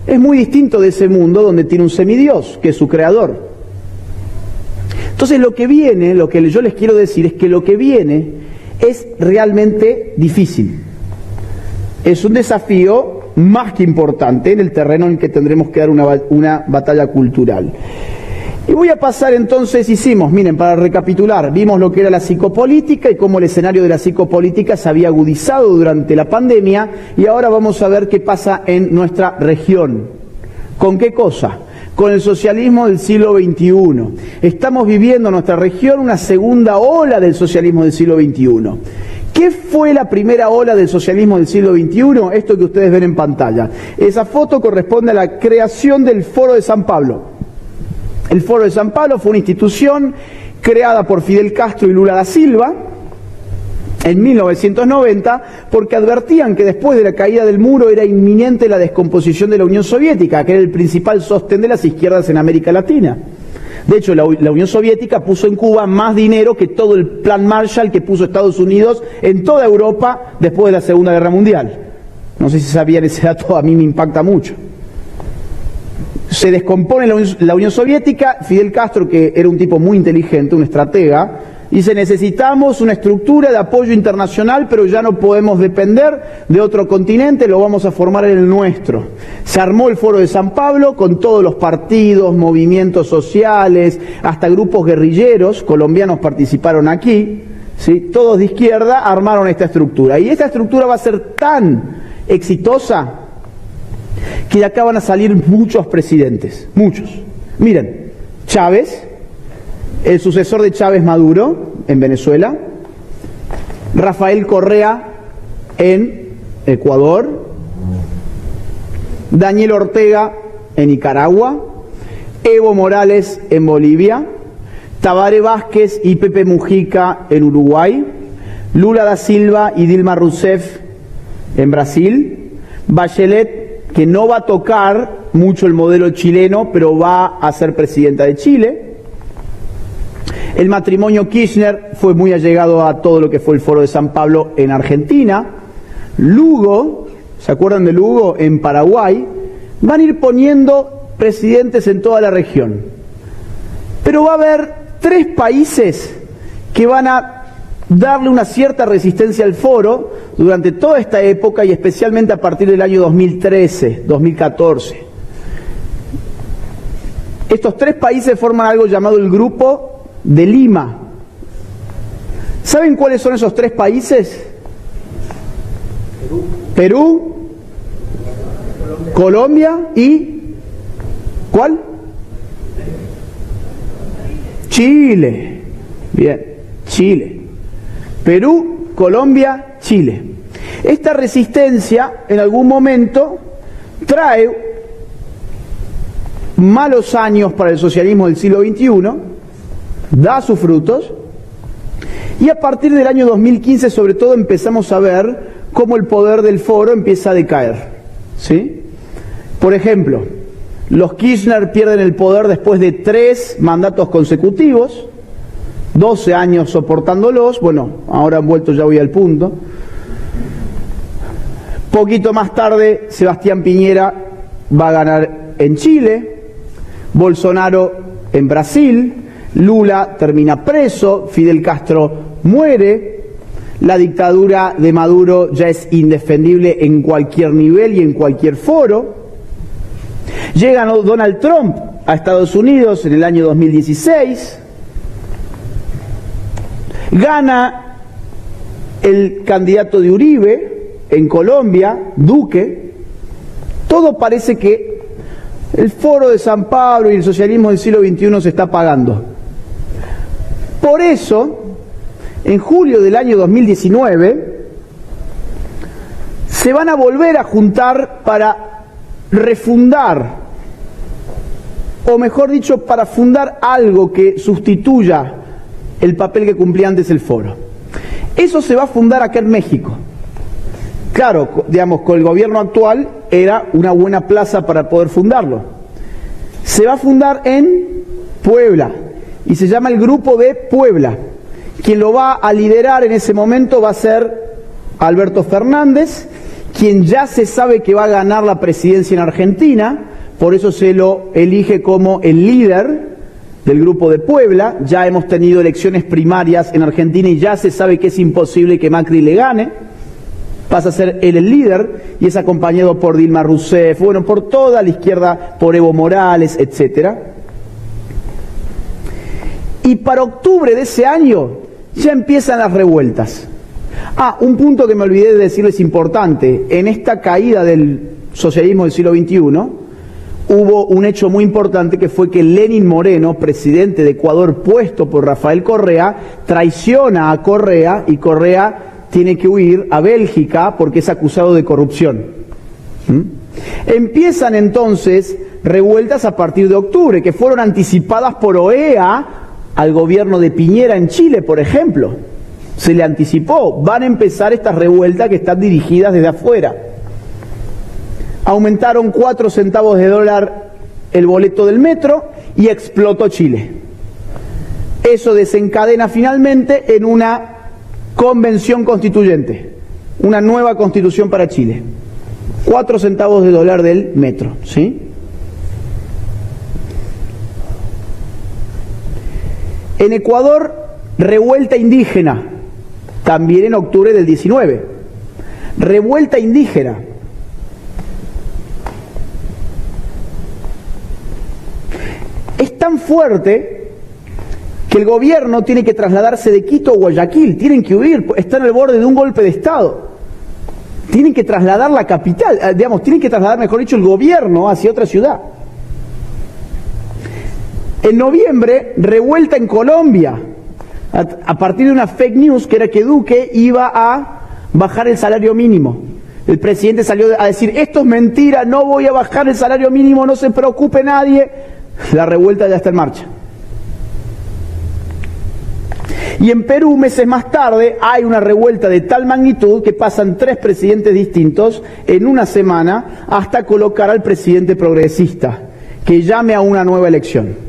es muy distinto de ese mundo donde tiene un semidios, que es su creador. Entonces lo que yo les quiero decir es que lo que viene es realmente difícil. Es un desafío más que importante en el terreno en el que tendremos que dar una batalla cultural. Y voy a pasar entonces, miren, para recapitular, vimos lo que era la psicopolítica y cómo el escenario de la psicopolítica se había agudizado durante la pandemia, y ahora vamos a ver qué pasa en nuestra región. ¿Con qué cosa? Con el socialismo del siglo XXI. Estamos viviendo en nuestra región una segunda ola del socialismo del siglo XXI. ¿Qué fue la primera ola del socialismo del siglo XXI? Esto que ustedes ven en pantalla. Esa foto corresponde a la creación del Foro de San Pablo. El Foro de San Pablo fue una institución creada por Fidel Castro y Lula da Silva en 1990 porque advertían que después de la caída del muro era inminente la descomposición de la Unión Soviética, que era el principal sostén de las izquierdas en América Latina. De hecho, la Unión Soviética puso en Cuba más dinero que todo el plan Marshall que puso Estados Unidos en toda Europa después de la Segunda Guerra Mundial. No sé si sabían ese dato, a mí me impacta mucho. Se descompone la Unión Soviética, Fidel Castro, que era un tipo muy inteligente, un estratega, dice: necesitamos una estructura de apoyo internacional, pero ya no podemos depender de otro continente, lo vamos a formar en el nuestro. Se armó el Foro de San Pablo con todos los partidos, movimientos sociales, hasta grupos guerrilleros, colombianos participaron aquí, ¿sí? Todos de izquierda armaron esta estructura. Y esta estructura va a ser tan exitosa que de acá van a salir muchos presidentes, muchos. Miren, Chávez, el sucesor de Chávez, Maduro, en Venezuela, Rafael Correa en Ecuador, Daniel Ortega en Nicaragua, Evo Morales en Bolivia, Tabaré Vázquez y Pepe Mujica en Uruguay, Lula da Silva y Dilma Rousseff en Brasil, Bachelet, que no va a tocar mucho el modelo chileno, pero va a ser presidenta de Chile. El matrimonio Kirchner fue muy allegado a todo lo que fue el Foro de San Pablo en Argentina. Lugo, ¿se acuerdan de Lugo? En Paraguay. Van a ir poniendo presidentes en toda la región. Pero va a haber 3 países que van a darle una cierta resistencia al foro durante toda esta época y especialmente a partir del año 2013, 2014. Estos 3 países forman algo llamado el Grupo de Lima. ¿Saben cuáles son esos 3 países? Perú, Colombia y ¿cuál? Chile. Bien, Chile. Perú, Colombia, Chile. Esta resistencia en algún momento trae malos años para el socialismo del siglo XXI, da sus frutos, y a partir del año 2015 sobre todo empezamos a ver cómo el poder del foro empieza a decaer, ¿sí? Por ejemplo, los Kirchner pierden el poder después de 3 mandatos consecutivos, 12 años soportándolos, bueno, ahora han vuelto, ya voy al punto. Poquito más tarde, Sebastián Piñera va a ganar en Chile, Bolsonaro en Brasil, Lula termina preso, Fidel Castro muere, la dictadura de Maduro ya es indefendible en cualquier nivel y en cualquier foro. Llega Donald Trump a Estados Unidos en el año 2016, Gana el candidato de Uribe en Colombia, Duque. Todo parece que el Foro de San Pablo y el socialismo del siglo XXI se está apagando. Por eso, en julio del año 2019, se van a volver a juntar para refundar, o mejor dicho, para fundar algo que sustituya el papel que cumplía antes el Foro. Eso se va a fundar acá en México. Claro, digamos, con el gobierno actual era una buena plaza para poder fundarlo. Se va a fundar en Puebla y se llama el Grupo de Puebla. Quien lo va a liderar en ese momento va a ser Alberto Fernández, quien ya se sabe que va a ganar la presidencia en Argentina, por eso se lo elige como el líder del Grupo de Puebla. Ya hemos tenido elecciones primarias en Argentina y ya se sabe que es imposible que Macri le gane. Pasa a ser él el líder y es acompañado por Dilma Rousseff, bueno, por toda la izquierda, por Evo Morales, etcétera. Y para octubre de ese año ya empiezan las revueltas. Un punto que me olvidé de decirles importante. En esta caída del socialismo del siglo XXI hubo un hecho muy importante, que fue que Lenín Moreno, presidente de Ecuador puesto por Rafael Correa, traiciona a Correa y Correa tiene que huir a Bélgica porque es acusado de corrupción. Empiezan entonces revueltas a partir de octubre, que fueron anticipadas por OEA al gobierno de Piñera en Chile, por ejemplo. Se le anticipó, van a empezar estas revueltas que están dirigidas desde afuera. Aumentaron 4 centavos de dólar el boleto del metro y explotó Chile. Eso desencadena finalmente en una convención constituyente, una nueva constitución para Chile. 4 centavos de dólar del metro, ¿sí? En Ecuador, revuelta indígena, también en octubre del 19. Revuelta indígena. Es tan fuerte que el gobierno tiene que trasladarse de Quito a Guayaquil, tienen que huir, están al borde de un golpe de Estado. Tienen que trasladar la capital, tienen que trasladar, mejor dicho, el gobierno hacia otra ciudad. En noviembre, revuelta en Colombia, a partir de una fake news que era que Duque iba a bajar el salario mínimo. El presidente salió a decir, esto es mentira, no voy a bajar el salario mínimo, no se preocupe nadie. La revuelta ya está en marcha. Y en Perú, meses más tarde, hay una revuelta de tal magnitud que pasan 3 presidentes distintos en una semana hasta colocar al presidente progresista, que llame a una nueva elección.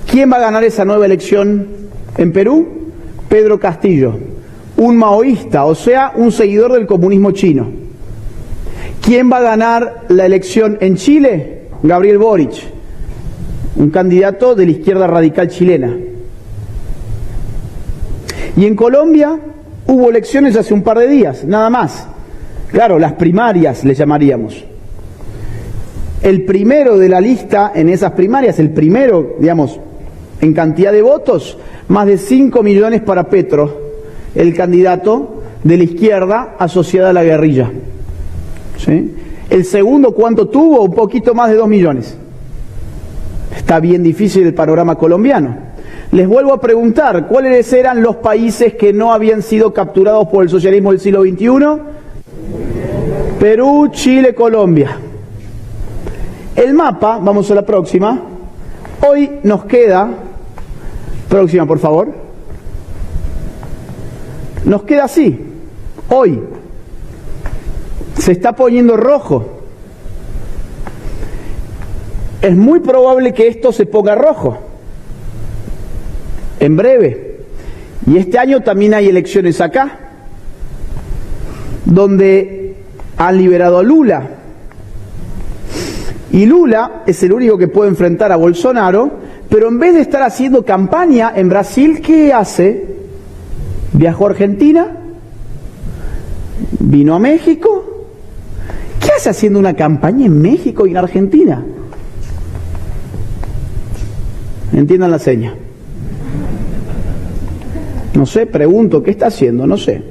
¿Quién va a ganar esa nueva elección en Perú? Pedro Castillo, un maoísta, o sea, un seguidor del comunismo chino. ¿Quién va a ganar la elección en Chile? Gabriel Boric, un candidato de la izquierda radical chilena. Y en Colombia hubo elecciones hace un par de días, nada más. Claro, las primarias le llamaríamos. El primero de la lista en esas primarias, el primero, digamos, en cantidad de votos, más de 5 millones para Petro, el candidato de la izquierda asociada a la guerrilla. ¿Sí? El segundo, ¿cuánto tuvo? Un poquito más de 2 millones. Está bien difícil el panorama colombiano. Les vuelvo a preguntar, ¿cuáles eran los países que no habían sido capturados por el socialismo del siglo XXI? Perú, Chile, Colombia. El mapa, vamos a la próxima. Hoy nos queda, próxima por favor, nos queda así, hoy, se está poniendo rojo. Es muy probable que esto se ponga rojo en breve. Y este año también hay elecciones acá, donde han liberado a Lula. Y Lula es el único que puede enfrentar a Bolsonaro, pero en vez de estar haciendo campaña en Brasil, ¿qué hace? Viajó a Argentina, vino a México. ¿Qué hace haciendo una campaña en México y en Argentina? Entiendan la seña. No sé, pregunto, ¿qué está haciendo? No sé.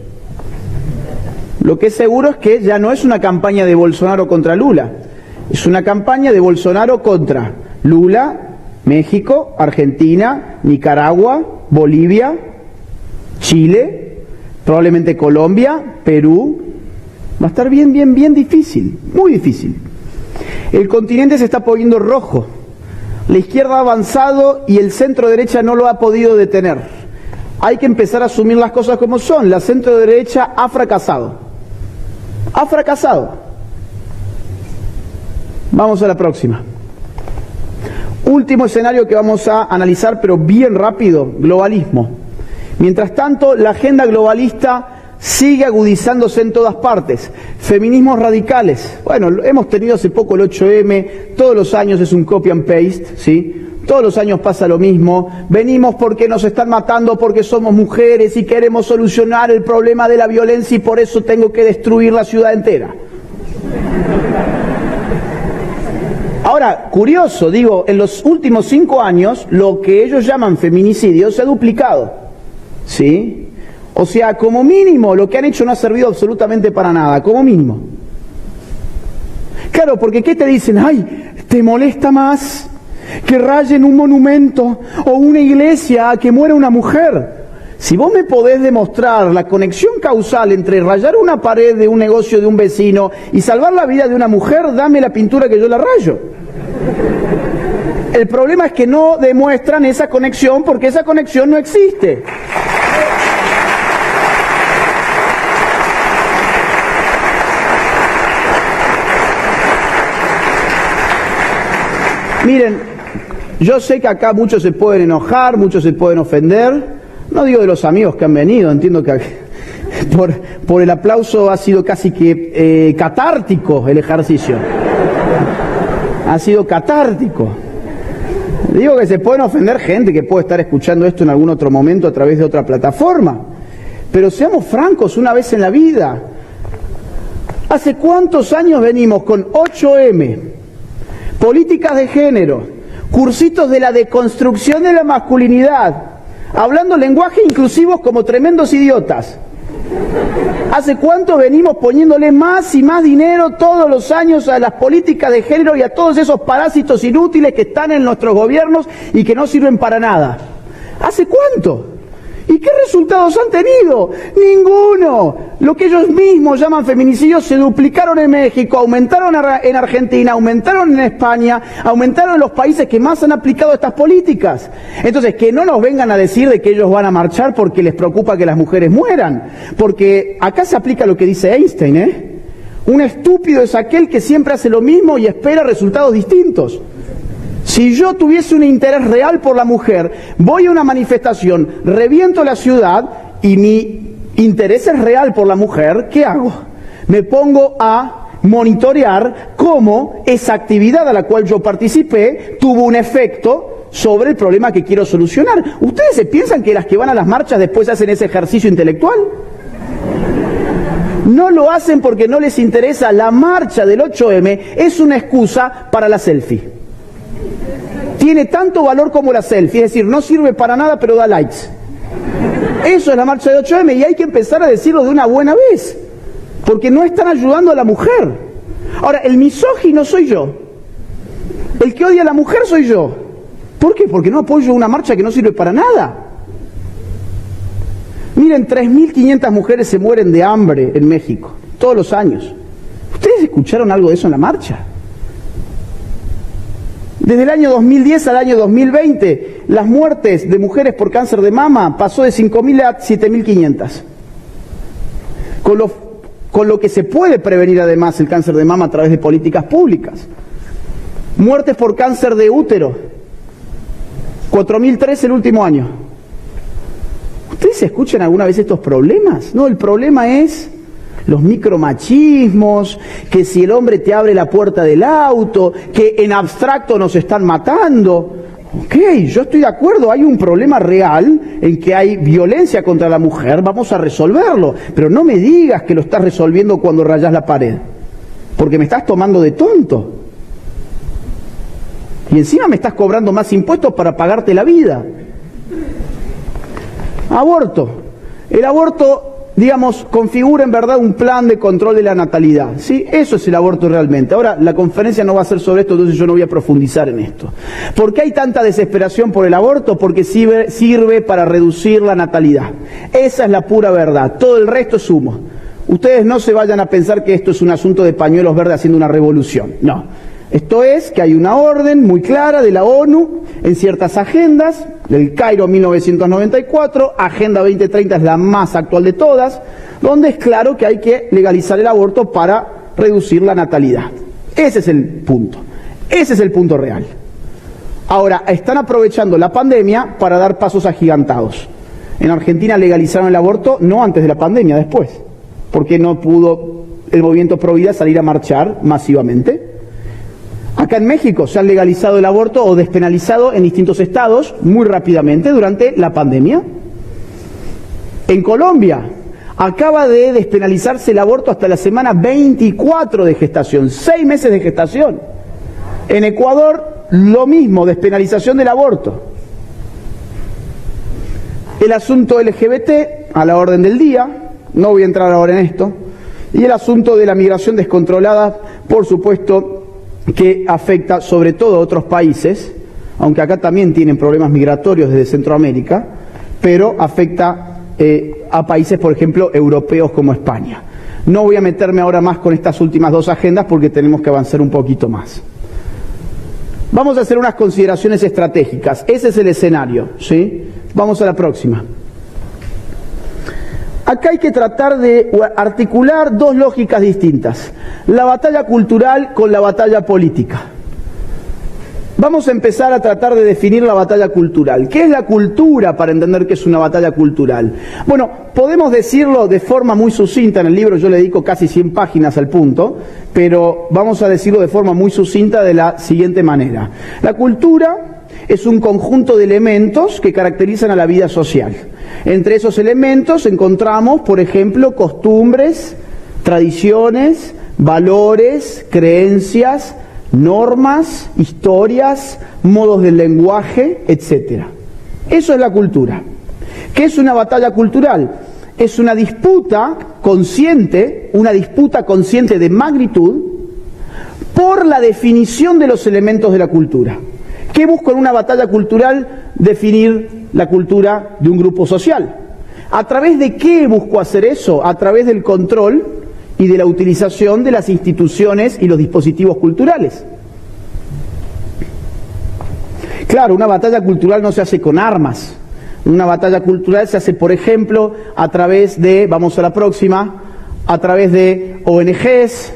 Lo que es seguro es que ya no es una campaña de Bolsonaro contra Lula, es una campaña de Bolsonaro contra Lula, México, Argentina, Nicaragua, Bolivia, Chile, probablemente Colombia, Perú. Va a estar bien difícil, muy difícil. El continente se está poniendo rojo. La izquierda ha avanzado y el centro derecha no lo ha podido detener. Hay que empezar a asumir las cosas como son. La centro derecha ha fracasado. Ha fracasado. Vamos a la próxima. Último escenario que vamos a analizar, pero bien rápido, globalismo. Mientras tanto, la agenda globalista sigue agudizándose en todas partes. Feminismos radicales. Bueno, hemos tenido hace poco el 8M, todos los años es un copy and paste, ¿sí? Todos los años pasa lo mismo. Venimos porque nos están matando, porque somos mujeres y queremos solucionar el problema de la violencia y por eso tengo que destruir la ciudad entera. Ahora, curioso, digo, en los últimos 5 años, lo que ellos llaman feminicidio se ha duplicado, ¿sí? O sea, como mínimo, lo que han hecho no ha servido absolutamente para nada, como mínimo. Claro, porque ¿qué te dicen? Ay, ¿te molesta más que rayen un monumento o una iglesia a que muera una mujer? Si vos me podés demostrar la conexión causal entre rayar una pared de un negocio de un vecino y salvar la vida de una mujer, dame la pintura que yo la rayo. El problema es que no demuestran esa conexión porque esa conexión no existe. Miren, yo sé que acá muchos se pueden enojar, muchos se pueden ofender. No digo de los amigos que han venido, entiendo que por el aplauso ha sido casi que catártico el ejercicio. Ha sido catártico. Digo que se pueden ofender gente que puede estar escuchando esto en algún otro momento a través de otra plataforma. Pero seamos francos una vez en la vida. ¿Hace cuántos años venimos con 8M? Políticas de género, cursitos de la deconstrucción de la masculinidad, hablando lenguaje inclusivos como tremendos idiotas. ¿Hace cuánto venimos poniéndole más y más dinero todos los años a las políticas de género y a todos esos parásitos inútiles que están en nuestros gobiernos y que no sirven para nada? ¿Hace cuánto? ¿Y qué resultados han tenido? ¡Ninguno! Lo que ellos mismos llaman feminicidios se duplicaron en México, aumentaron en Argentina, aumentaron en España, aumentaron en los países que más han aplicado estas políticas. Entonces, que no nos vengan a decir de que ellos van a marchar porque les preocupa que las mujeres mueran. Porque acá se aplica lo que dice Einstein, ¿eh? Un estúpido es aquel que siempre hace lo mismo y espera resultados distintos. Si yo tuviese un interés real por la mujer, voy a una manifestación, reviento la ciudad y mi interés es real por la mujer, ¿qué hago? Me pongo a monitorear cómo esa actividad a la cual yo participé tuvo un efecto sobre el problema que quiero solucionar. ¿Ustedes se piensan que las que van a las marchas después hacen ese ejercicio intelectual? No lo hacen porque no les interesa. La marcha del 8M es una excusa para la selfie. Tiene tanto valor como la selfie, es decir, no sirve para nada pero da likes. Eso es la marcha del 8M y hay que empezar a decirlo de una buena vez, porque no están ayudando a la mujer. Ahora, el misógino soy yo, el que odia a la mujer soy yo. ¿Por qué? Porque no apoyo una marcha que no sirve para nada. Miren, 3.500 mujeres se mueren de hambre en México, todos los años. ¿Ustedes escucharon algo de eso en la marcha? Desde el año 2010 al año 2020, las muertes de mujeres por cáncer de mama pasó de 5.000 a 7.500. Con lo que se puede prevenir además el cáncer de mama a través de políticas públicas. Muertes por cáncer de útero, 4.003 el último año. ¿Ustedes escuchan alguna vez estos problemas? No, el problema es los micromachismos, que si el hombre te abre la puerta del auto, que en abstracto nos están matando. Ok, yo estoy de acuerdo, hay un problema real en que hay violencia contra la mujer, vamos a resolverlo, pero no me digas que lo estás resolviendo cuando rayas la pared, porque me estás tomando de tonto. Y encima me estás cobrando más impuestos para pagarte la vida. Aborto. El aborto, digamos, configura en verdad un plan de control de la natalidad, ¿sí? Eso es el aborto realmente. Ahora, la conferencia no va a ser sobre esto, entonces yo no voy a profundizar en esto. ¿Por qué hay tanta desesperación por el aborto? Porque sirve para reducir la natalidad. Esa es la pura verdad. Todo el resto es humo. Ustedes no se vayan a pensar que esto es un asunto de pañuelos verdes haciendo una revolución. No. Esto es que hay una orden muy clara de la ONU en ciertas agendas, del Cairo 1994, Agenda 2030 es la más actual de todas, donde es claro que hay que legalizar el aborto para reducir la natalidad. Ese es el punto. Ese es el punto real. Ahora, están aprovechando la pandemia para dar pasos agigantados. En Argentina legalizaron el aborto no antes de la pandemia, después, porque no pudo el movimiento Pro Vida salir a marchar masivamente. Acá en México se ha legalizado el aborto o despenalizado en distintos estados muy rápidamente durante la pandemia. En Colombia acaba de despenalizarse el aborto hasta la semana 24 de gestación, 6 meses de gestación. En Ecuador lo mismo, despenalización del aborto. El asunto LGBT a la orden del día, no voy a entrar ahora en esto, y el asunto de la migración descontrolada, por supuesto, que afecta sobre todo a otros países, aunque acá también tienen problemas migratorios desde Centroamérica, pero afecta a países, por ejemplo, europeos como España. No voy a meterme ahora más con estas últimas dos agendas porque tenemos que avanzar un poquito más. Vamos a hacer unas consideraciones estratégicas. Ese es el escenario, ¿sí? Vamos a la próxima. Acá hay que tratar de articular dos lógicas distintas, la batalla cultural con la batalla política. Vamos a empezar a tratar de definir la batalla cultural. ¿Qué es la cultura para entender que es una batalla cultural? Bueno, podemos decirlo de forma muy sucinta, en el libro yo le dedico casi 100 páginas al punto, pero vamos a decirlo de forma muy sucinta de la siguiente manera. La cultura es un conjunto de elementos que caracterizan a la vida social. Entre esos elementos encontramos, por ejemplo, costumbres, tradiciones, valores, creencias, normas, historias, modos del lenguaje, etc. Eso es la cultura. ¿Qué es una batalla cultural? Es una disputa consciente de magnitud por la definición de los elementos de la cultura. ¿Qué busco en una batalla cultural? Definir la cultura de un grupo social. ¿A través de qué busco hacer eso? A través del control y de la utilización de las instituciones y los dispositivos culturales. Claro, una batalla cultural no se hace con armas. Una batalla cultural se hace, por ejemplo, a través de, vamos a la próxima, a través de ONGs,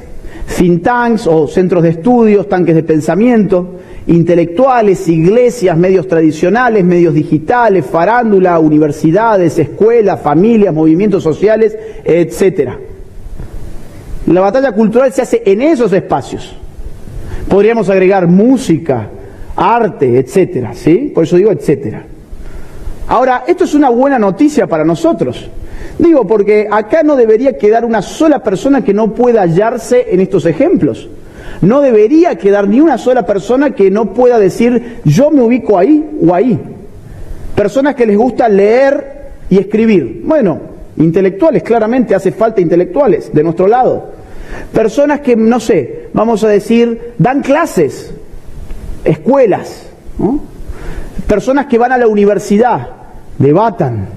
think tanks o centros de estudios, tanques de pensamiento, intelectuales, iglesias, medios tradicionales, medios digitales, farándula, universidades, escuelas, familias, movimientos sociales, etc. La batalla cultural se hace en esos espacios. Podríamos agregar música, arte, etcétera, ¿sí? Por eso digo etcétera. Ahora, esto es una buena noticia para nosotros. Digo, porque acá no debería quedar una sola persona que no pueda hallarse en estos ejemplos. No debería quedar ni una sola persona que no pueda decir, yo me ubico ahí o ahí. Personas que les gusta leer y escribir. Bueno, intelectuales, claramente hace falta intelectuales de nuestro lado. Personas que, no sé, vamos a decir, dan clases, escuelas, ¿no? Personas que van a la universidad, debatan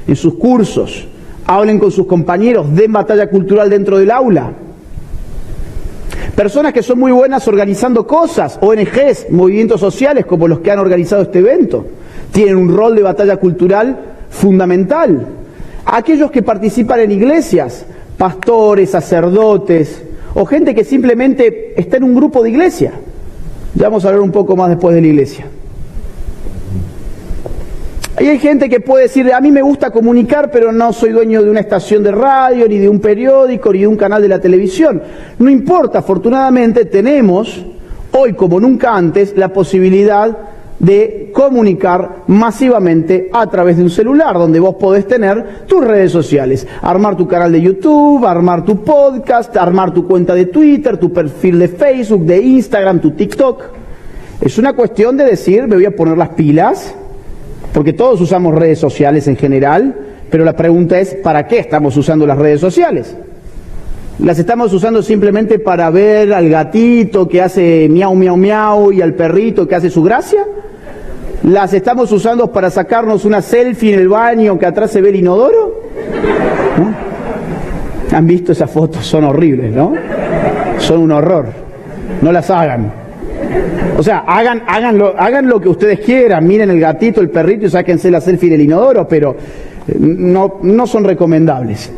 en sus cursos, hablen con sus compañeros, den batalla cultural dentro del aula. Personas que son muy buenas organizando cosas, ONGs, movimientos sociales como los que han organizado este evento, tienen un rol de batalla cultural fundamental. Aquellos que participan en iglesias, pastores, sacerdotes, o gente que simplemente está en un grupo de iglesia. Ya vamos a hablar un poco más después de la iglesia. Ahí hay gente que puede decir, a mí me gusta comunicar, pero no soy dueño de una estación de radio, ni de un periódico, ni de un canal de la televisión. No importa, afortunadamente tenemos, hoy como nunca antes, la posibilidad de comunicar masivamente a través de un celular, donde vos podés tener tus redes sociales, armar tu canal de YouTube, armar tu podcast, armar tu cuenta de Twitter, tu perfil de Facebook, de Instagram, tu TikTok. Es una cuestión de decir, me voy a poner las pilas porque todos usamos redes sociales en general, pero la pregunta es, ¿para qué estamos usando las redes sociales? ¿Las estamos usando simplemente para ver al gatito que hace miau, miau, miau y al perrito que hace su gracia? ¿Las estamos usando para sacarnos una selfie en el baño que atrás se ve el inodoro? ¿No? ¿Han visto esas fotos? Son horribles, ¿no? Son un horror. No las hagan. O sea, hagan lo que ustedes quieran. Miren el gatito, el perrito y sáquense la selfie del inodoro, pero no son recomendables.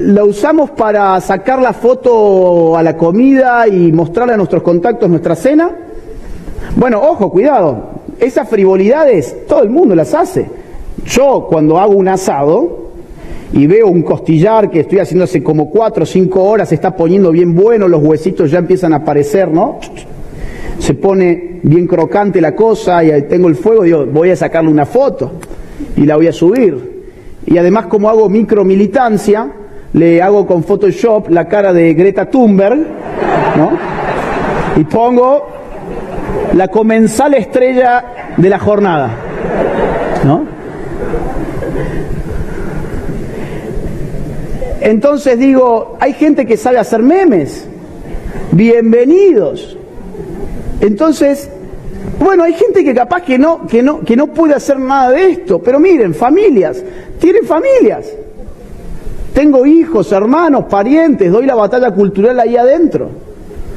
La usamos para sacar la foto a la comida y mostrarle a nuestros contactos nuestra cena. Bueno, ojo, cuidado, esas frivolidades todo el mundo las hace. Yo cuando hago un asado y veo un costillar que estoy haciendo hace como 4 o 5 horas, se está poniendo bien bueno, los huesitos ya empiezan a aparecer, ¿no? Se pone bien crocante la cosa y tengo el fuego, digo, voy a sacarle una foto y la voy a subir. Y además, como hago micromilitancia, le hago con Photoshop la cara de Greta Thunberg, ¿no? Y pongo la comensal estrella de la jornada, ¿no? Entonces digo, hay gente que sabe hacer memes, bienvenidos. Entonces, bueno, hay gente que capaz que no puede hacer nada de esto, pero miren, familias, tienen familias. Tengo hijos, hermanos, parientes, doy la batalla cultural ahí adentro.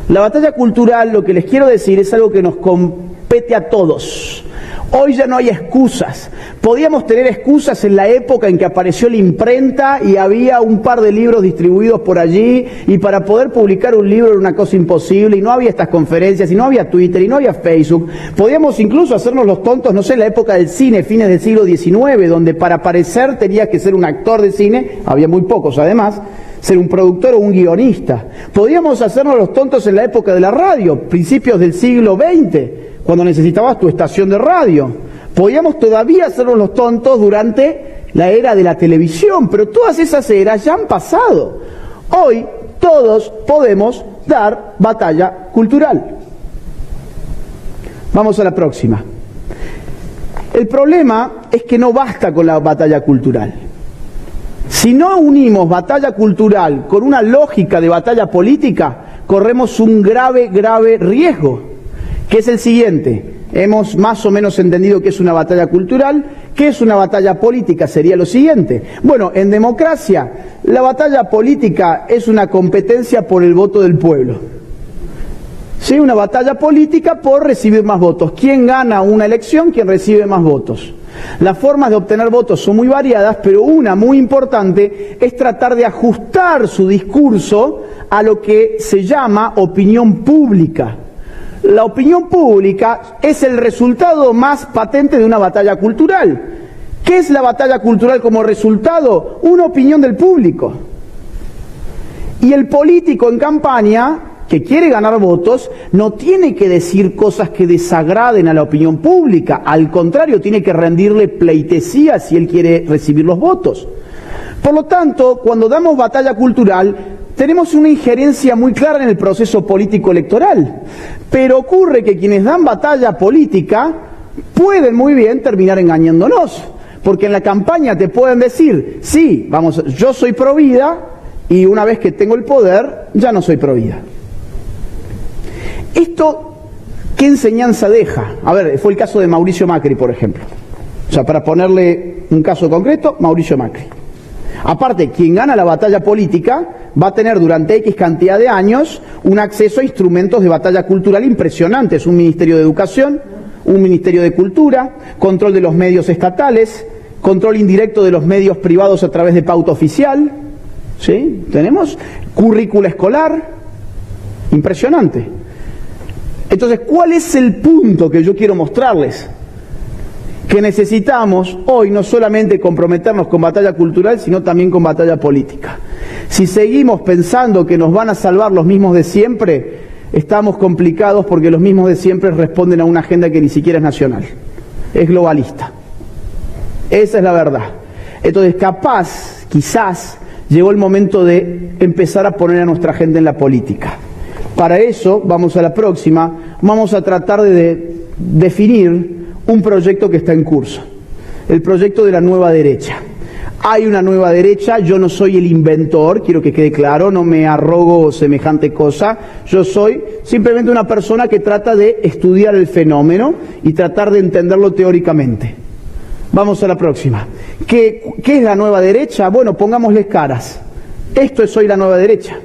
La batalla cultural, lo que les quiero decir, es algo que nos compete a todos. Hoy ya no hay excusas. Podíamos tener excusas en la época en que apareció la imprenta y había un par de libros distribuidos por allí, y para poder publicar un libro era una cosa imposible, y no había estas conferencias, y no había Twitter, y no había Facebook. Podíamos incluso hacernos los tontos, no sé, en la época del cine, fines del siglo XIX, donde para aparecer tenías que ser un actor de cine, había muy pocos además, ser un productor o un guionista. Podíamos hacernos los tontos en la época de la radio, principios del siglo XX, cuando necesitabas tu estación de radio. Podíamos todavía hacernos los tontos durante la era de la televisión, pero todas esas eras ya han pasado. Hoy todos podemos dar batalla cultural. Vamos a la próxima. El problema es que no basta con la batalla cultural. Si no unimos batalla cultural con una lógica de batalla política, corremos un grave riesgo, que es el siguiente. Hemos más o menos entendido qué es una batalla cultural. ¿Qué es una batalla política? Sería lo siguiente. Bueno, en democracia, la batalla política es una competencia por el voto del pueblo. ¿Sí? Una batalla política por recibir más votos. ¿Quién gana una elección? ¿Quién recibe más votos? Las formas de obtener votos son muy variadas, pero una muy importante es tratar de ajustar su discurso a lo que se llama opinión pública. La opinión pública es el resultado más patente de una batalla cultural. ¿Qué es la batalla cultural como resultado? Una opinión del público. Y el político en campaña, que quiere ganar votos, no tiene que decir cosas que desagraden a la opinión pública. Al contrario, tiene que rendirle pleitesía si él quiere recibir los votos. Por lo tanto, cuando damos batalla cultural, tenemos una injerencia muy clara en el proceso político electoral. Pero ocurre que quienes dan batalla política pueden muy bien terminar engañándonos. Porque en la campaña te pueden decir, sí, vamos, yo soy pro vida, y una vez que tengo el poder, ya no soy pro vida. ¿Esto qué enseñanza deja? A ver, fue el caso de Mauricio Macri, por ejemplo. O sea, para ponerle un caso concreto, Mauricio Macri. Aparte, quien gana la batalla política va a tener durante X cantidad de años un acceso a instrumentos de batalla cultural impresionantes. Un Ministerio de Educación, un Ministerio de Cultura, control de los medios estatales, control indirecto de los medios privados a través de pauta oficial. ¿Sí? Tenemos currícula escolar, impresionante. Entonces, ¿cuál es el punto que yo quiero mostrarles? Que necesitamos hoy no solamente comprometernos con batalla cultural, sino también con batalla política. Si seguimos pensando que nos van a salvar los mismos de siempre, estamos complicados, porque los mismos de siempre responden a una agenda que ni siquiera es nacional, es globalista. Esa es la verdad. Entonces, quizás, llegó el momento de empezar a poner a nuestra agenda en la política. Para eso, vamos a la próxima, vamos a tratar de definir un proyecto que está en curso, el proyecto de la nueva derecha. Hay una nueva derecha, yo no soy el inventor, quiero que quede claro, no me arrogo semejante cosa, yo soy simplemente una persona que trata de estudiar el fenómeno y tratar de entenderlo teóricamente. Vamos a la próxima. ¿Qué es la nueva derecha? Bueno, pongámosles caras. Esto es hoy la nueva derecha.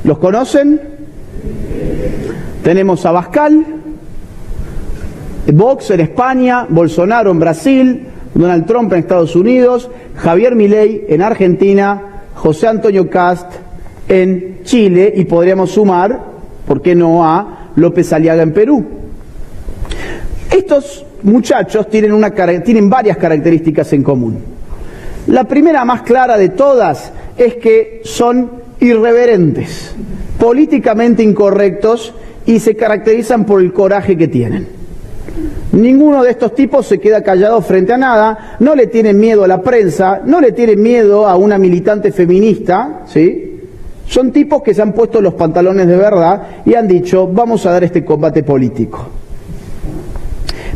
¿Los conocen? Tenemos a Abascal, Vox en España, Bolsonaro en Brasil, Donald Trump en Estados Unidos, Javier Milei en Argentina, José Antonio Kast en Chile y podríamos sumar, ¿por qué no?, a López Aliaga en Perú. Estos muchachos tienen varias características en común. La primera, más clara de todas, es que son irreverentes, políticamente incorrectos y se caracterizan por el coraje que tienen. Ninguno de estos tipos se queda callado frente a nada, no le tienen miedo a la prensa, no le tienen miedo a una militante feminista, ¿sí? Son tipos que se han puesto los pantalones de verdad y han dicho, vamos a dar este combate político.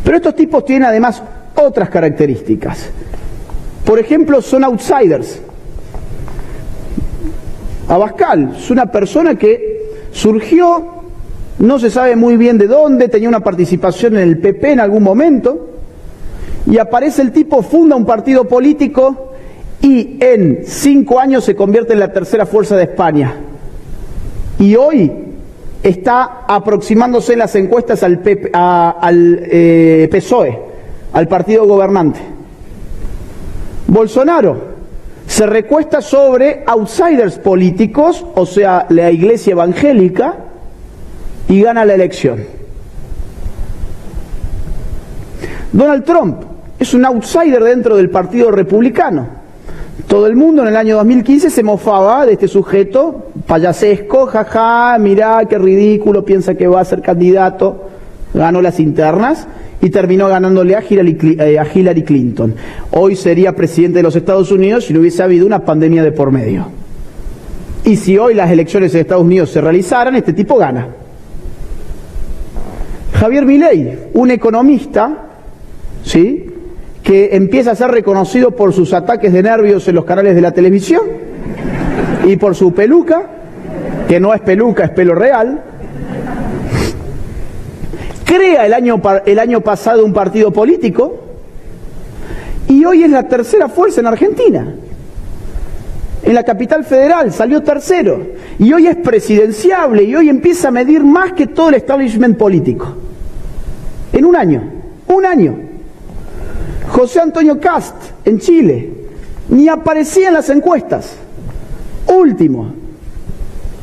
Pero estos tipos tienen además otras características. Por ejemplo, son outsiders. Abascal es una persona que surgió, no se sabe muy bien de dónde, tenía una participación en el PP en algún momento, y aparece el tipo, funda un partido político y en 5 años se convierte en la tercera fuerza de España. Y hoy está aproximándose en las encuestas al PSOE, al partido gobernante. Bolsonaro se recuesta sobre outsiders políticos, o sea, la iglesia evangélica, y gana la elección. Donald Trump es un outsider dentro del Partido Republicano. Todo el mundo en el año 2015 se mofaba de este sujeto payasesco, jaja, mirá qué ridículo, piensa que va a ser candidato, ganó las internas y terminó ganándole a Hillary Clinton. Hoy sería presidente de los Estados Unidos si no hubiese habido una pandemia de por medio. Y si hoy las elecciones en Estados Unidos se realizaran, este tipo gana. Javier Milei, un economista, ¿sí?, que empieza a ser reconocido por sus ataques de nervios en los canales de la televisión y por su peluca, que no es peluca, es pelo real. Crea el año pasado un partido político y hoy es la tercera fuerza en Argentina. En la capital federal salió tercero y hoy es presidenciable y hoy empieza a medir más que todo el establishment político. En un año. José Antonio Kast en Chile ni aparecía en las encuestas. Último.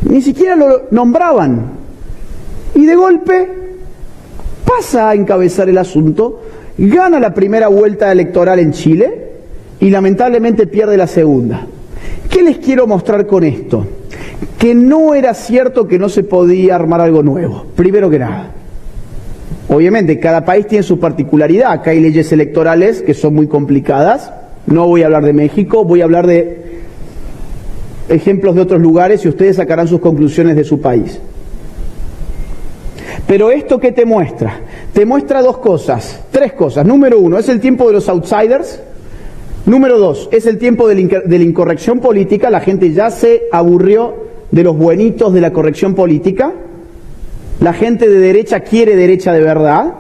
Ni siquiera lo nombraban. Y de golpe pasa a encabezar el asunto, gana la primera vuelta electoral en Chile y lamentablemente pierde la segunda. ¿Qué les quiero mostrar con esto? Que no era cierto que no se podía armar algo nuevo, primero que nada. Obviamente, cada país tiene su particularidad. Acá hay leyes electorales que son muy complicadas. No voy a hablar de México, voy a hablar de ejemplos de otros lugares y ustedes sacarán sus conclusiones de su país. Pero ¿esto qué te muestra? Te muestra tres cosas. Número 1, es el tiempo de los outsiders. Número 2, es el tiempo de la incorrección política. La gente ya se aburrió de los buenitos de la corrección política. La gente de derecha quiere derecha de verdad,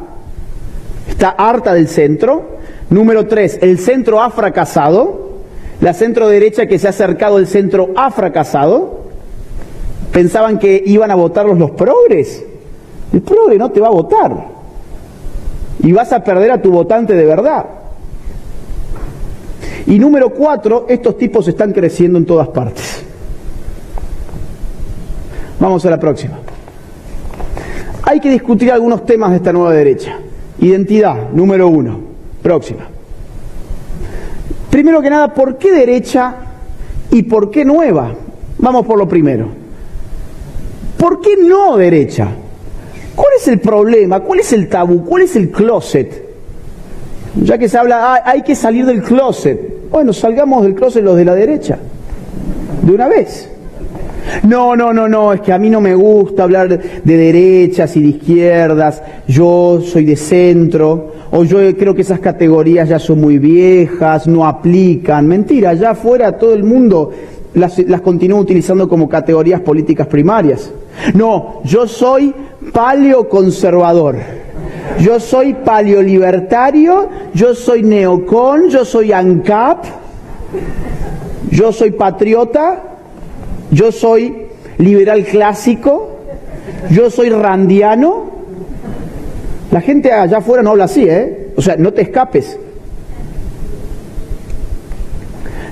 está harta del centro. Número 3, el centro ha fracasado, la centro derecha que se ha acercado al centro ha fracasado. Pensaban que iban a votarlos los progres. El progre no te va a votar y vas a perder a tu votante de verdad. Y número 4, estos tipos están creciendo en todas partes. Vamos a la próxima. Hay que discutir algunos temas de esta nueva derecha. Identidad, número 1. Próxima. Primero que nada, ¿por qué derecha y por qué nueva? Vamos por lo primero. ¿Por qué no derecha? ¿Cuál es el problema? ¿Cuál es el tabú? ¿Cuál es el closet? Ya que se habla, hay que salir del closet. Bueno, salgamos del closet los de la derecha. De una vez. No, es que a mí no me gusta hablar de derechas y de izquierdas, yo soy de centro, o yo creo que esas categorías ya son muy viejas, no aplican. Mentira, allá afuera todo el mundo las continúa utilizando como categorías políticas primarias. No, yo soy paleoconservador, yo soy paleolibertario, yo soy neocon, yo soy ANCAP, yo soy patriota, yo soy liberal clásico, yo soy randiano. La gente allá afuera no habla así, O sea, no te escapes.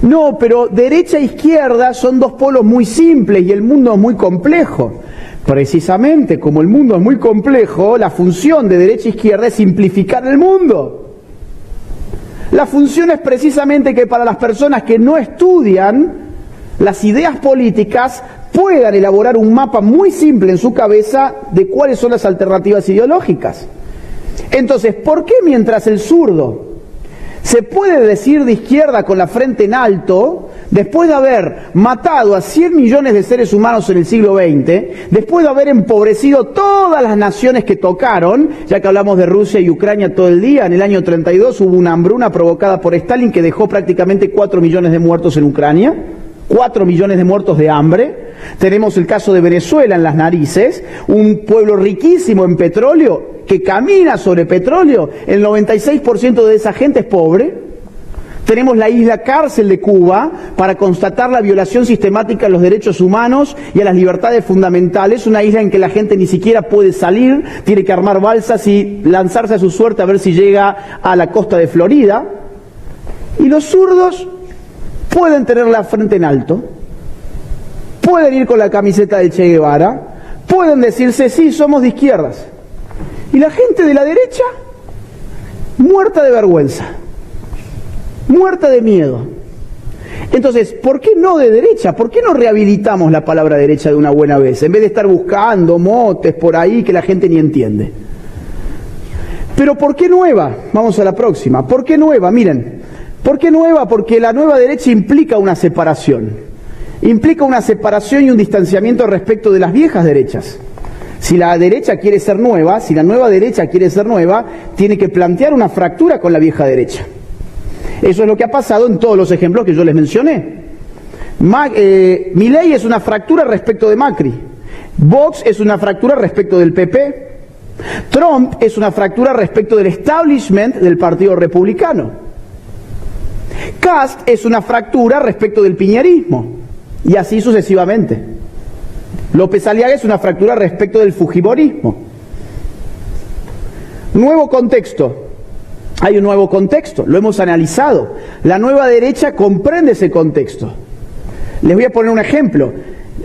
No, pero derecha e izquierda son dos polos muy simples y el mundo es muy complejo. Precisamente, como el mundo es muy complejo, la función de derecha e izquierda es simplificar el mundo. La función es precisamente que para las personas que no estudian las ideas políticas puedan elaborar un mapa muy simple en su cabeza de cuáles son las alternativas ideológicas. Entonces, ¿por qué mientras el zurdo se puede decir de izquierda con la frente en alto, después de haber matado a 100 millones de seres humanos en el siglo XX, después de haber empobrecido todas las naciones que tocaron, ya que hablamos de Rusia y Ucrania todo el día, en el año 32 hubo una hambruna provocada por Stalin que dejó prácticamente 4 millones de muertos en Ucrania, 4 millones de muertos de hambre. Tenemos el caso de Venezuela en las narices, un pueblo riquísimo en petróleo, que camina sobre petróleo, el 96% de esa gente es pobre. Tenemos la isla cárcel de Cuba para constatar la violación sistemática de los derechos humanos y a las libertades fundamentales, una isla en que la gente ni siquiera puede salir, tiene que armar balsas y lanzarse a su suerte a ver si llega a la costa de Florida. Y los zurdos pueden tener la frente en alto, pueden ir con la camiseta del Che Guevara, pueden decirse, sí, somos de izquierdas. Y la gente de la derecha, muerta de vergüenza, muerta de miedo. Entonces, ¿por qué no de derecha? ¿Por qué no rehabilitamos la palabra derecha de una buena vez? En vez de estar buscando motes por ahí que la gente ni entiende. Pero ¿por qué nueva? Vamos a la próxima. ¿Por qué nueva? Miren, ¿por qué nueva? Porque la nueva derecha implica una separación. Implica una separación y un distanciamiento respecto de las viejas derechas. Si la derecha quiere ser nueva, si la nueva derecha quiere ser nueva, tiene que plantear una fractura con la vieja derecha. Eso es lo que ha pasado en todos los ejemplos que yo les mencioné. Milei es una fractura respecto de Macri. Vox es una fractura respecto del PP. Trump es una fractura respecto del establishment del Partido Republicano. Kast es una fractura respecto del piñerismo. Y así sucesivamente. López Aliaga es una fractura respecto del fujimorismo. Nuevo contexto. Hay un nuevo contexto, lo hemos analizado. La nueva derecha comprende ese contexto. Les voy a poner un ejemplo.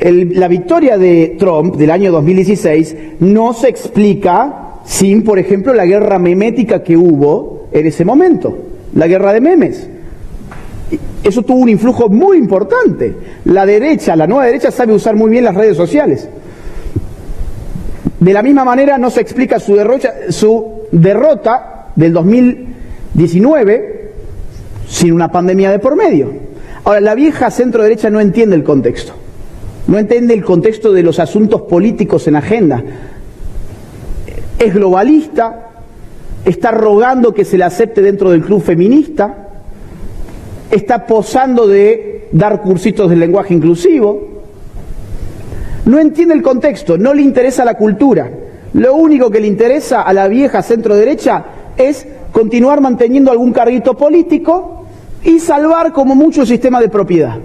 La victoria de Trump del año 2016 no se explica sin, por ejemplo, la guerra memética que hubo en ese momento, la guerra de memes. Eso tuvo un influjo muy importante. La derecha, la nueva derecha sabe usar muy bien las redes sociales. De la misma manera no se explica su derrota del 2019 sin una pandemia de por medio. Ahora, la vieja centro derecha no entiende el contexto. No entiende el contexto de los asuntos políticos en agenda. Es globalista, está rogando que se le acepte dentro del club feminista, está posando de dar cursitos de lenguaje inclusivo. No entiende el contexto, no le interesa la cultura. Lo único que le interesa a la vieja centro derecha es continuar manteniendo algún carguito político y salvar como mucho el sistema de propiedad.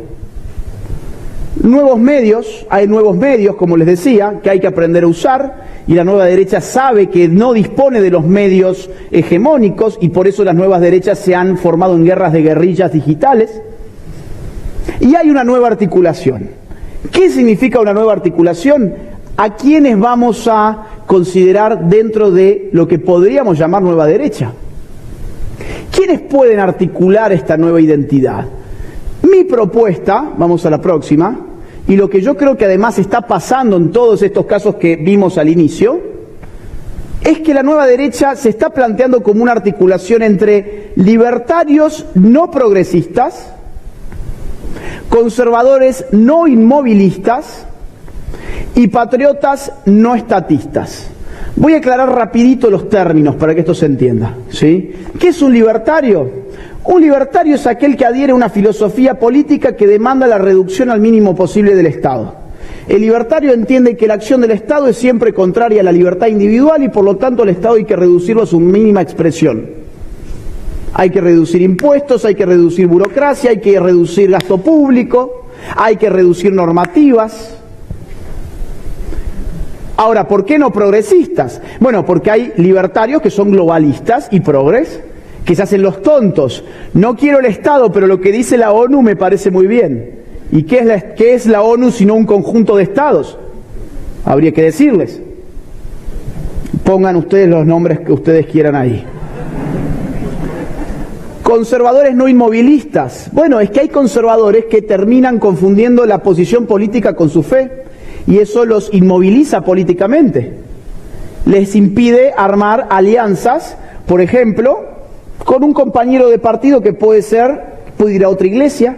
Nuevos medios, hay nuevos medios, como les decía, que hay que aprender a usar, y la nueva derecha sabe que no dispone de los medios hegemónicos y por eso las nuevas derechas se han formado en guerras de guerrillas digitales. Y hay una nueva articulación. ¿Qué significa una nueva articulación? ¿A quiénes vamos a considerar dentro de lo que podríamos llamar nueva derecha? ¿Quiénes pueden articular esta nueva identidad? Mi propuesta, vamos a la próxima, y lo que yo creo que además está pasando en todos estos casos que vimos al inicio, es que la nueva derecha se está planteando como una articulación entre libertarios no progresistas, conservadores no inmovilistas y patriotas no estatistas. Voy a aclarar rapidito los términos para que esto se entienda, ¿sí? ¿Qué es un libertario? Un libertario es aquel que adhiere a una filosofía política que demanda la reducción al mínimo posible del Estado. El libertario entiende que la acción del Estado es siempre contraria a la libertad individual y por lo tanto el Estado hay que reducirlo a su mínima expresión. Hay que reducir impuestos, hay que reducir burocracia, hay que reducir gasto público, hay que reducir normativas. Ahora, ¿por qué no progresistas? Bueno, porque hay libertarios que son globalistas y progres, que se hacen los tontos. No quiero el Estado, pero lo que dice la ONU me parece muy bien. ¿Y qué es la ONU sino un conjunto de estados? Habría que decirles. Pongan ustedes los nombres que ustedes quieran ahí. Conservadores no inmovilistas. Bueno, es que hay conservadores que terminan confundiendo la posición política con su fe. Y eso los inmoviliza políticamente. Les impide armar alianzas, por ejemplo, con un compañero de partido que puede ir a otra iglesia,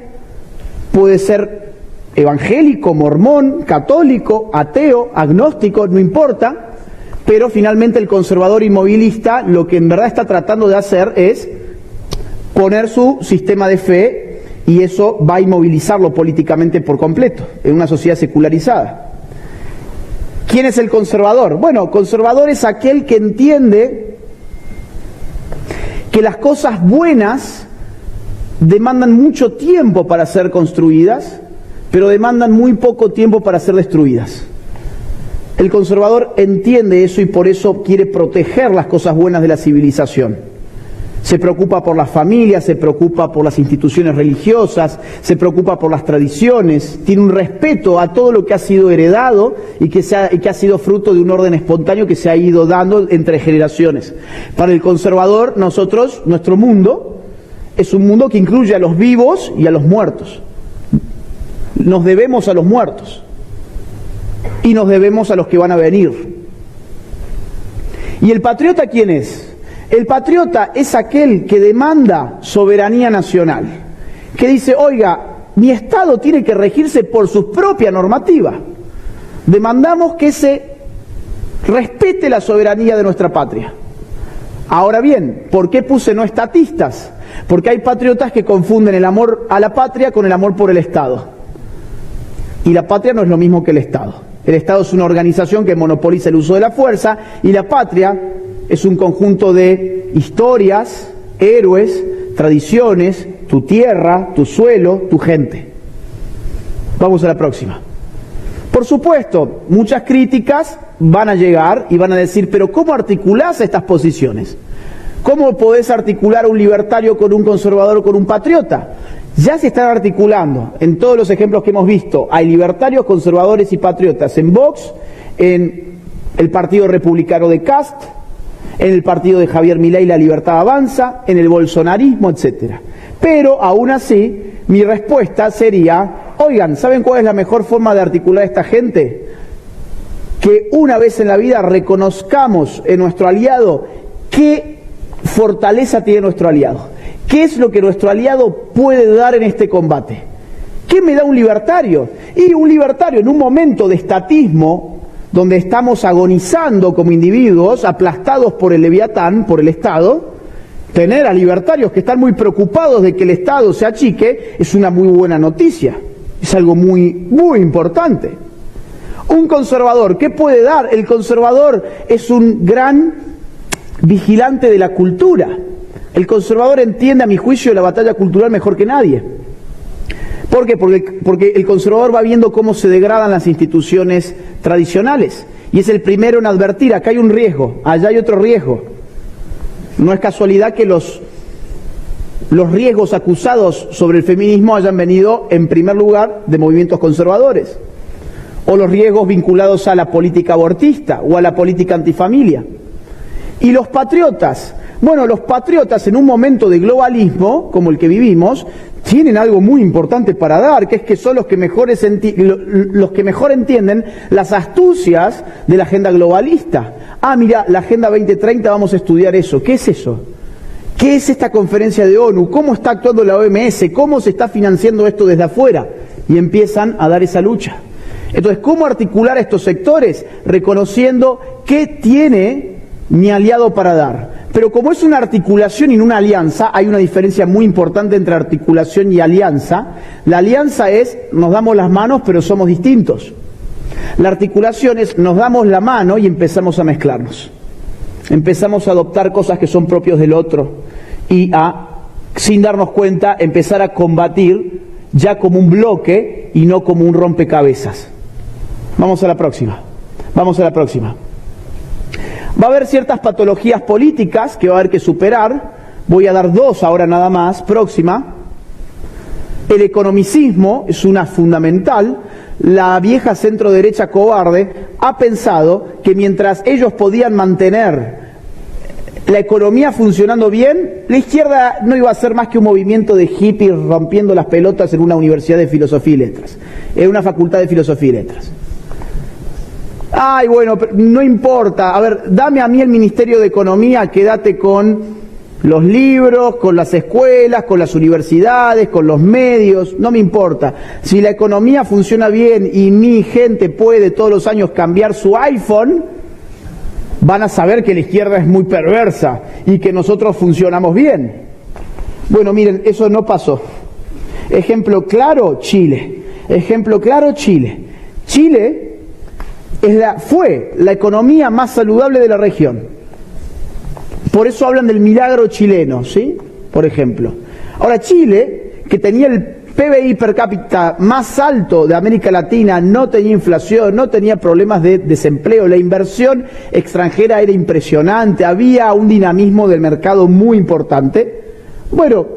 puede ser evangélico, mormón, católico, ateo, agnóstico, no importa, pero finalmente el conservador inmovilista lo que en verdad está tratando de hacer es poner su sistema de fe y eso va a inmovilizarlo políticamente por completo en una sociedad secularizada. ¿Quién es el conservador? Bueno, conservador es aquel que entiende que las cosas buenas demandan mucho tiempo para ser construidas, pero demandan muy poco tiempo para ser destruidas. El conservador entiende eso y por eso quiere proteger las cosas buenas de la civilización. Se preocupa por las familias, se preocupa por las instituciones religiosas, se preocupa por las tradiciones, tiene un respeto a todo lo que ha sido heredado y que ha sido fruto de un orden espontáneo que se ha ido dando entre generaciones. Para el conservador, nuestro mundo es un mundo que incluye a los vivos y a los muertos. Nos debemos a los muertos y nos debemos a los que van a venir. ¿Y el patriota quién es? El patriota es aquel que demanda soberanía nacional, que dice, oiga, mi Estado tiene que regirse por su propia normativa. Demandamos que se respete la soberanía de nuestra patria. Ahora bien, ¿por qué puse no estatistas? Porque hay patriotas que confunden el amor a la patria con el amor por el Estado. Y la patria no es lo mismo que el Estado. El Estado es una organización que monopoliza el uso de la fuerza y la patria es un conjunto de historias, héroes, tradiciones, tu tierra, tu suelo, tu gente. Vamos a la próxima. Por supuesto, muchas críticas van a llegar y van a decir, pero ¿cómo articulás estas posiciones? ¿Cómo podés articular un libertario con un conservador o con un patriota? Ya se están articulando, en todos los ejemplos que hemos visto, hay libertarios, conservadores y patriotas en Vox, en el Partido Republicano de Kast, en el partido de Javier Milei La Libertad Avanza, en el bolsonarismo, etc. Pero, aún así, mi respuesta sería, oigan, ¿saben cuál es la mejor forma de articular a esta gente? Que una vez en la vida reconozcamos en nuestro aliado qué fortaleza tiene nuestro aliado. ¿Qué es lo que nuestro aliado puede dar en este combate? ¿Qué me da un libertario? Y un libertario en un momento de estatismo, donde estamos agonizando como individuos, aplastados por el Leviatán, por el Estado, tener a libertarios que están muy preocupados de que el Estado se achique, es una muy buena noticia, es algo muy, muy importante. Un conservador, ¿qué puede dar? El conservador es un gran vigilante de la cultura. El conservador entiende, a mi juicio, la batalla cultural mejor que nadie. ¿Por qué? Porque el conservador va viendo cómo se degradan las instituciones tradicionales y es el primero en advertir, acá hay un riesgo, allá hay otro riesgo. No es casualidad que los riesgos acusados sobre el feminismo hayan venido en primer lugar de movimientos conservadores, o los riesgos vinculados a la política abortista o a la política antifamilia. Y los patriotas, bueno, los patriotas en un momento de globalismo como el que vivimos tienen algo muy importante para dar, que es que son los que mejor entienden las astucias de la agenda globalista. Ah, mira, la Agenda 2030, vamos a estudiar eso. ¿Qué es eso? ¿Qué es esta conferencia de ONU? ¿Cómo está actuando la OMS? ¿Cómo se está financiando esto desde afuera? Y empiezan a dar esa lucha. Entonces, ¿cómo articular a estos sectores? Reconociendo qué tiene mi aliado para dar. Pero como es una articulación y no una alianza, hay una diferencia muy importante entre articulación y alianza. La alianza es, nos damos las manos pero somos distintos. La articulación es, nos damos la mano y empezamos a mezclarnos. Empezamos a adoptar cosas que son propios del otro y sin darnos cuenta, empezar a combatir ya como un bloque y no como un rompecabezas. Vamos a la próxima. Vamos a la próxima. Va a haber ciertas patologías políticas que va a haber que superar. Voy a dar 2 ahora nada más. Próxima. El economicismo es una fundamental. La vieja centro-derecha cobarde ha pensado que mientras ellos podían mantener la economía funcionando bien, la izquierda no iba a ser más que un movimiento de hippies rompiendo las pelotas en una universidad de filosofía y letras, en una facultad de filosofía y letras. Ay, bueno, no importa, a ver, dame a mí el Ministerio de Economía, quédate con los libros, con las escuelas, con las universidades, con los medios, no me importa. Si la economía funciona bien y mi gente puede todos los años cambiar su iPhone, van a saber que la izquierda es muy perversa y que nosotros funcionamos bien. Bueno, miren, eso no pasó. Ejemplo claro, Chile. Ejemplo claro, Chile. Chile fue la economía más saludable de la región. Por eso hablan del milagro chileno, ¿sí? Por ejemplo. Ahora, Chile, que tenía el PBI per cápita más alto de América Latina, no tenía inflación, no tenía problemas de desempleo, la inversión extranjera era impresionante, había un dinamismo del mercado muy importante. Bueno,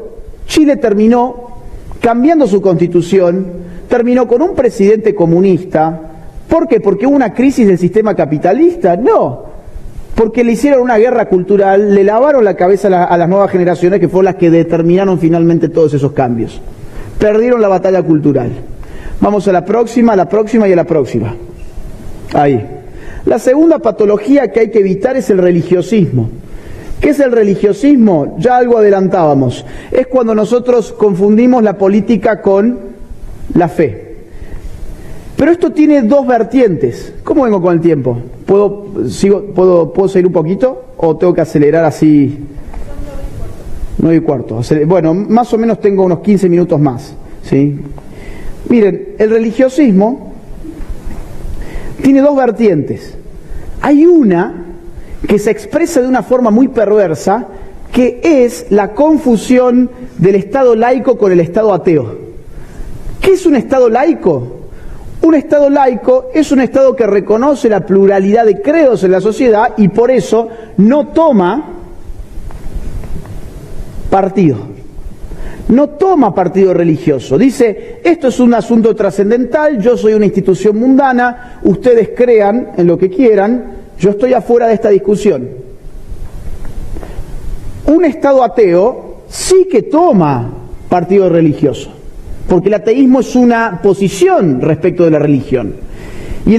Chile terminó cambiando su constitución, terminó con un presidente comunista. ¿Por qué? ¿Porque hubo una crisis del sistema capitalista? No, porque le hicieron una guerra cultural, le lavaron la cabeza a las nuevas generaciones que fueron las que determinaron finalmente todos esos cambios. Perdieron la batalla cultural. Vamos a la próxima y a la próxima. Ahí. La segunda patología que hay que evitar es el religiosismo. ¿Qué es el religiosismo? Ya algo adelantábamos. Es cuando nosotros confundimos la política con la fe. Pero esto tiene 2 vertientes. ¿Cómo vengo con el tiempo? ¿Puedo seguir un poquito? ¿O tengo que acelerar así? 9:15. Bueno, más o menos tengo unos 15 minutos más, ¿sí? Miren, el religiosismo tiene 2 vertientes. Hay una que se expresa de una forma muy perversa, que es la confusión del Estado laico con el Estado ateo. ¿Qué es un Estado laico? Un Estado laico es un Estado que reconoce la pluralidad de credos en la sociedad y por eso no toma partido. No toma partido religioso. Dice, esto es un asunto trascendental, yo soy una institución mundana, ustedes crean en lo que quieran, yo estoy afuera de esta discusión. Un Estado ateo sí que toma partido religioso, porque el ateísmo es una posición respecto de la religión. Y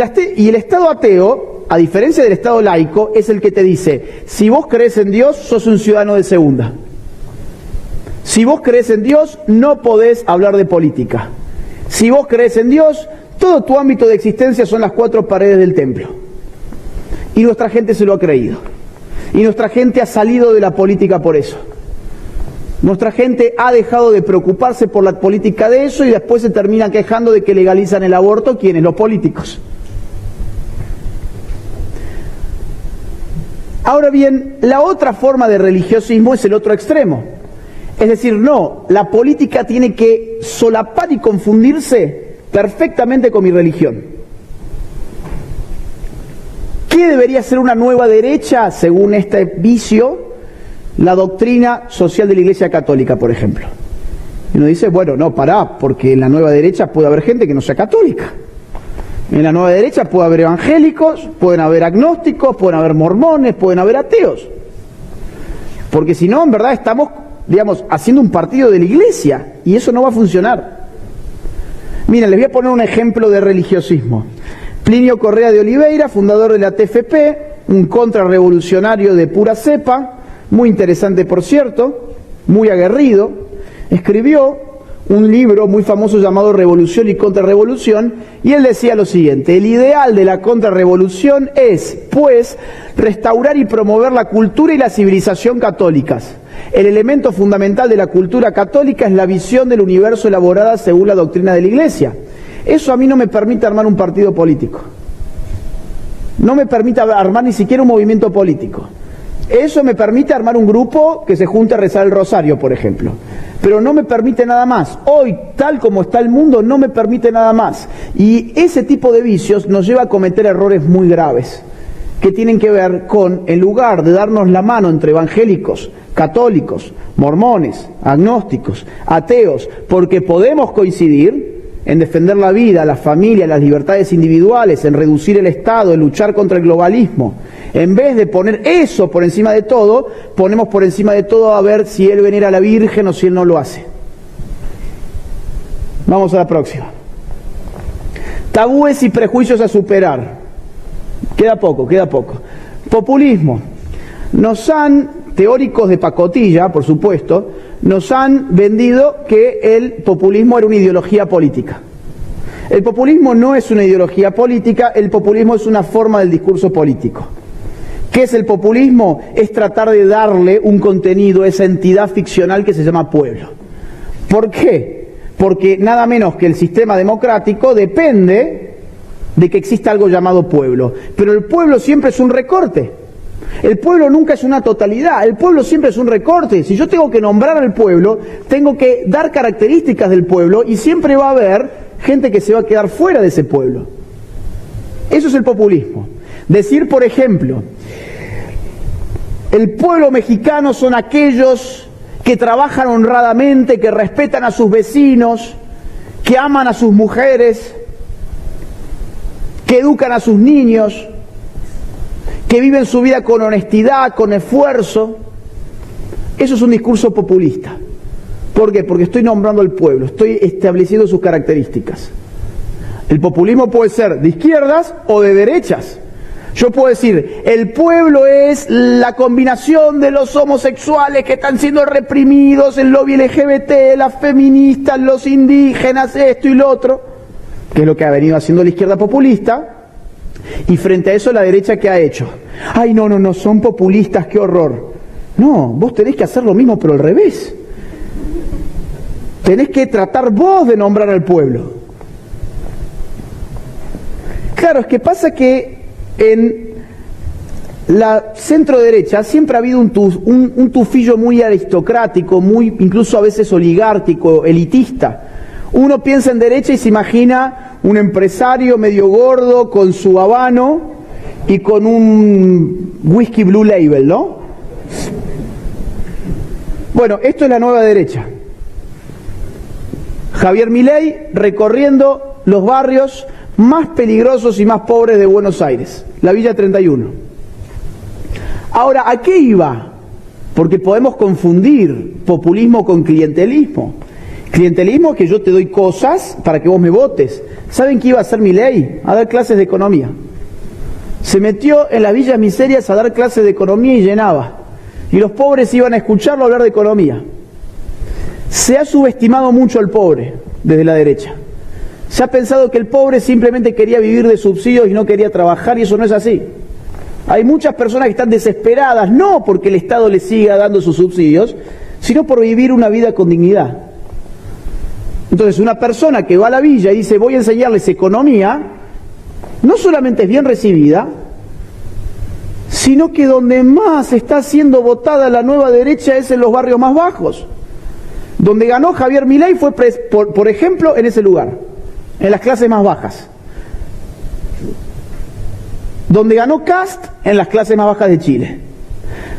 el Estado ateo, a diferencia del Estado laico, es el que te dice, si vos crees en Dios, sos un ciudadano de segunda. Si vos crees en Dios, no podés hablar de política. Si vos crees en Dios, todo tu ámbito de existencia son las 4 paredes del templo. Y nuestra gente se lo ha creído. Y nuestra gente ha salido de la política por eso. Nuestra gente ha dejado de preocuparse por la política de eso y después se terminan quejando de que legalizan el aborto. ¿Quiénes? Los políticos. Ahora bien, la otra forma de religiosismo es el otro extremo. Es decir, no, la política tiene que solapar y confundirse perfectamente con mi religión. ¿Qué debería ser una nueva derecha según este vicio? La doctrina social de la Iglesia Católica, por ejemplo. Y uno dice, bueno, no, pará, porque en la nueva derecha puede haber gente que no sea católica. En la nueva derecha puede haber evangélicos, pueden haber agnósticos, pueden haber mormones, pueden haber ateos. Porque si no, en verdad estamos, digamos, haciendo un partido de la Iglesia, y eso no va a funcionar. Miren, les voy a poner un ejemplo de religiosismo. Plinio Correa de Oliveira, fundador de la TFP, un contrarrevolucionario de pura cepa, muy interesante por cierto, muy aguerrido, escribió un libro muy famoso llamado Revolución y Contrarrevolución, y él decía lo siguiente: el ideal de la contrarrevolución es, pues, restaurar y promover la cultura y la civilización católicas. El elemento fundamental de la cultura católica es la visión del universo elaborada según la doctrina de la Iglesia. Eso a mí no me permite armar un partido político. No me permite armar ni siquiera un movimiento político. Eso me permite armar un grupo que se junte a rezar el rosario, por ejemplo. Pero no me permite nada más. Hoy, tal como está el mundo, no me permite nada más. Y ese tipo de vicios nos lleva a cometer errores muy graves, que tienen que ver con, en lugar de darnos la mano entre evangélicos, católicos, mormones, agnósticos, ateos, porque podemos coincidir en defender la vida, la familia, las libertades individuales, en reducir el Estado, en luchar contra el globalismo. En vez de poner eso por encima de todo, ponemos por encima de todo a ver si él venera a la Virgen o si él no lo hace. Vamos a la próxima. Tabúes y prejuicios a superar. Queda poco, queda poco. Populismo. Teóricos de pacotilla, por supuesto, nos han vendido que el populismo era una ideología política. El populismo no es una ideología política, el populismo es una forma del discurso político. ¿Qué es el populismo? Es tratar de darle un contenido a esa entidad ficcional que se llama pueblo. ¿Por qué? Porque nada menos que el sistema democrático depende de que exista algo llamado pueblo. Pero el pueblo siempre es un recorte. El pueblo nunca es una totalidad, el pueblo siempre es un recorte. Si yo tengo que nombrar al pueblo, tengo que dar características del pueblo y siempre va a haber gente que se va a quedar fuera de ese pueblo. Eso es el populismo. Decir, por ejemplo, el pueblo mexicano son aquellos que trabajan honradamente, que respetan a sus vecinos, que aman a sus mujeres, que educan a sus niños, que viven su vida con honestidad, con esfuerzo. Eso es un discurso populista. ¿Por qué? Porque estoy nombrando al pueblo, estoy estableciendo sus características. El populismo puede ser de izquierdas o de derechas. Yo puedo decir, el pueblo es la combinación de los homosexuales que están siendo reprimidos, el lobby LGBT, las feministas, los indígenas, esto y lo otro, que es lo que ha venido haciendo la izquierda populista. Y frente a eso la derecha, ¿qué ha hecho? Ay, no, son populistas, qué horror. No, vos tenés que hacer lo mismo, pero al revés. Tenés que tratar vos de nombrar al pueblo. Claro, es que pasa que en la centro derecha siempre ha habido un tufillo muy aristocrático, muy incluso a veces oligárquico, elitista. Uno piensa en derecha y se imagina un empresario medio gordo con su habano y con un whisky Blue Label, ¿no? Bueno, esto es la nueva derecha. Javier Milei recorriendo los barrios más peligrosos y más pobres de Buenos Aires, la Villa 31. Ahora, ¿a qué iba? Porque podemos confundir populismo con clientelismo. Clientelismo es que yo te doy cosas para que vos me votes. ¿Saben qué iba a hacer Milei? A dar clases de economía. Se metió en las villas miserias a dar clases de economía y llenaba. Y los pobres iban a escucharlo hablar de economía. Se ha subestimado mucho al pobre desde la derecha. Se ha pensado que el pobre simplemente quería vivir de subsidios y no quería trabajar, y eso no es así. Hay muchas personas que están desesperadas, no porque el Estado les siga dando sus subsidios, sino por vivir una vida con dignidad. Entonces, una persona que va a la villa y dice, voy a enseñarles economía, no solamente es bien recibida, sino que donde más está siendo votada la nueva derecha es en los barrios más bajos. Donde ganó Javier Milei fue, por ejemplo, en ese lugar, en las clases más bajas. Donde ganó Kast, en las clases más bajas de Chile.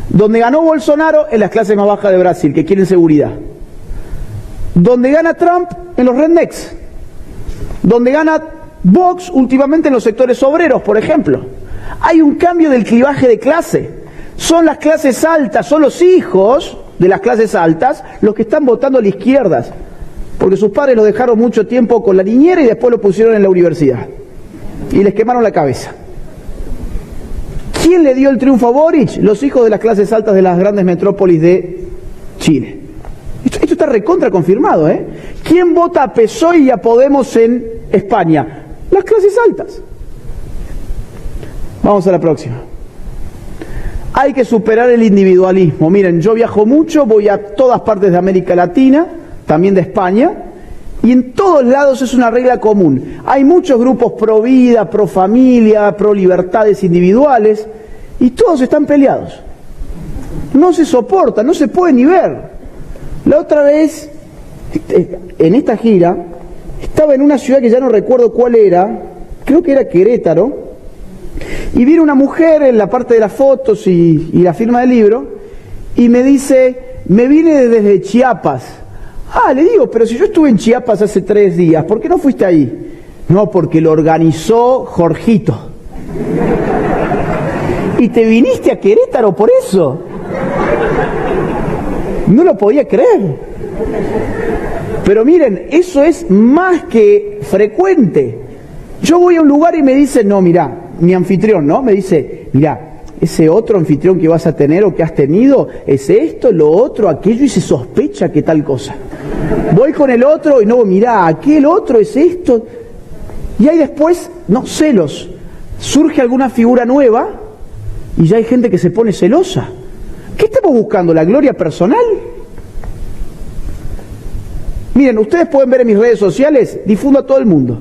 Donde ganó Bolsonaro, en las clases más bajas de Brasil, que quieren seguridad. Donde gana Trump, en los rednecks. Donde gana Vox, últimamente en los sectores obreros, por ejemplo. Hay un cambio del clivaje de clase. Son las clases altas, son los hijos de las clases altas los que están votando a la izquierda, porque sus padres lo dejaron mucho tiempo con la niñera y después lo pusieron en la universidad. Y les quemaron la cabeza. ¿Quién le dio el triunfo a Boric? Los hijos de las clases altas de las grandes metrópolis de Chile. Esto está está recontra confirmado, ¿eh? ¿Quién vota a PSOE y a Podemos en España? Las clases altas. Vamos a la próxima. Hay que superar el individualismo. Miren, yo viajo mucho, voy a todas partes de América Latina, también de España, y en todos lados es una regla común. Hay muchos grupos pro vida, pro familia, pro libertades individuales, y todos están peleados. No se soporta, no se puede ni ver. La otra vez, en esta gira, estaba en una ciudad que ya no recuerdo cuál era, creo que era Querétaro, y viene una mujer en la parte de las fotos y la firma del libro, y me dice, me vine desde Chiapas. Ah, le digo, pero si yo estuve en Chiapas hace 3 días, ¿por qué no fuiste ahí? No, porque lo organizó Jorgito. ¿Y te viniste a Querétaro por eso? No lo podía creer. Pero miren, eso es más que frecuente. Yo voy a un lugar y me dicen, no, mirá, mi anfitrión, ¿no? Me dice, mirá, ese otro anfitrión que vas a tener o que has tenido es esto, lo otro, aquello, y se sospecha que tal cosa. Voy con el otro y no, mirá, aquel otro es esto. Y hay después, no, celos. Surge alguna figura nueva y ya hay gente que se pone celosa. ¿Qué estamos buscando? ¿La gloria personal? Miren, ustedes pueden ver en mis redes sociales, difundo a todo el mundo.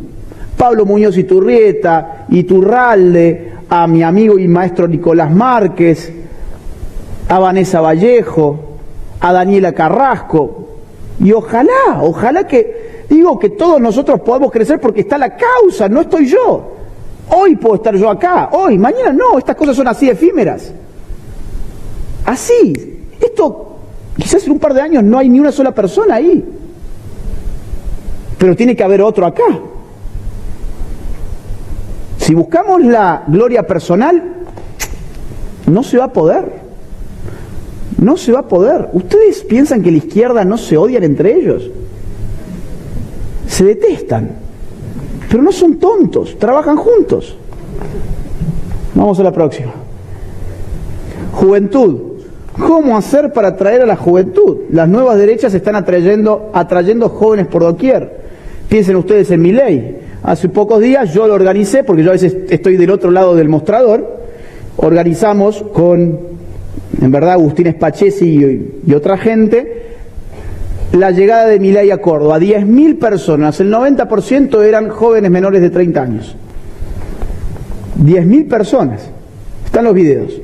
Pablo Muñoz Iturrieta, Iturralde, a mi amigo y maestro Nicolás Márquez, a Vanessa Vallejo, a Daniela Carrasco. Y ojalá que, digo, que todos nosotros podamos crecer porque está la causa, no estoy yo. Hoy puedo estar yo acá, hoy, mañana no, estas cosas son así efímeras. Así, esto, quizás en un par de años no hay ni una sola persona ahí. Pero tiene que haber otro acá. Si buscamos la gloria personal, no se va a poder. No se va a poder. ¿Ustedes piensan que la izquierda no se odian entre ellos? Se detestan. Pero no son tontos, trabajan juntos. Vamos a la próxima. Juventud. ¿Cómo hacer para atraer a la juventud? Las nuevas derechas están atrayendo jóvenes por doquier. Piensen ustedes en Milei. Hace pocos días yo lo organicé, porque yo a veces estoy del otro lado del mostrador. Organizamos con, en verdad, Agustín Spachesi y otra gente, la llegada de Milei a Córdoba. 10.000 personas, el 90% eran jóvenes menores de 30 años. 10.000 personas. Están los videos.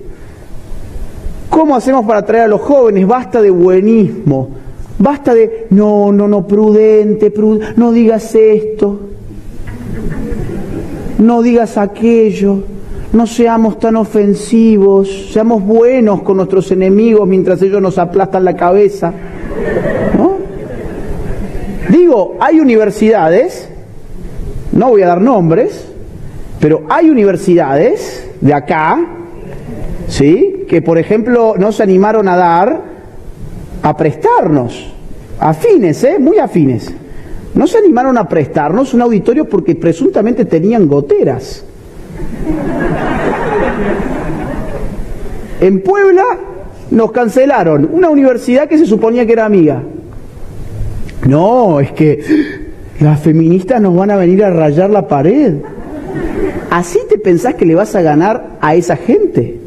¿Cómo hacemos para atraer a los jóvenes? Basta de buenismo. Basta de, no, prudente, no digas esto. No digas aquello. No seamos tan ofensivos. Seamos buenos con nuestros enemigos mientras ellos nos aplastan la cabeza. ¿No? Digo, hay universidades, no voy a dar nombres, pero hay universidades de acá, ¿sí?, que por ejemplo no se animaron a dar, a prestarnos, afines, muy afines, no se animaron a prestarnos un auditorio porque presuntamente tenían goteras. En Puebla nos cancelaron una universidad que se suponía que era amiga. No, es que las feministas nos van a venir a rayar la pared. ¿Así te pensás que le vas a ganar a esa gente?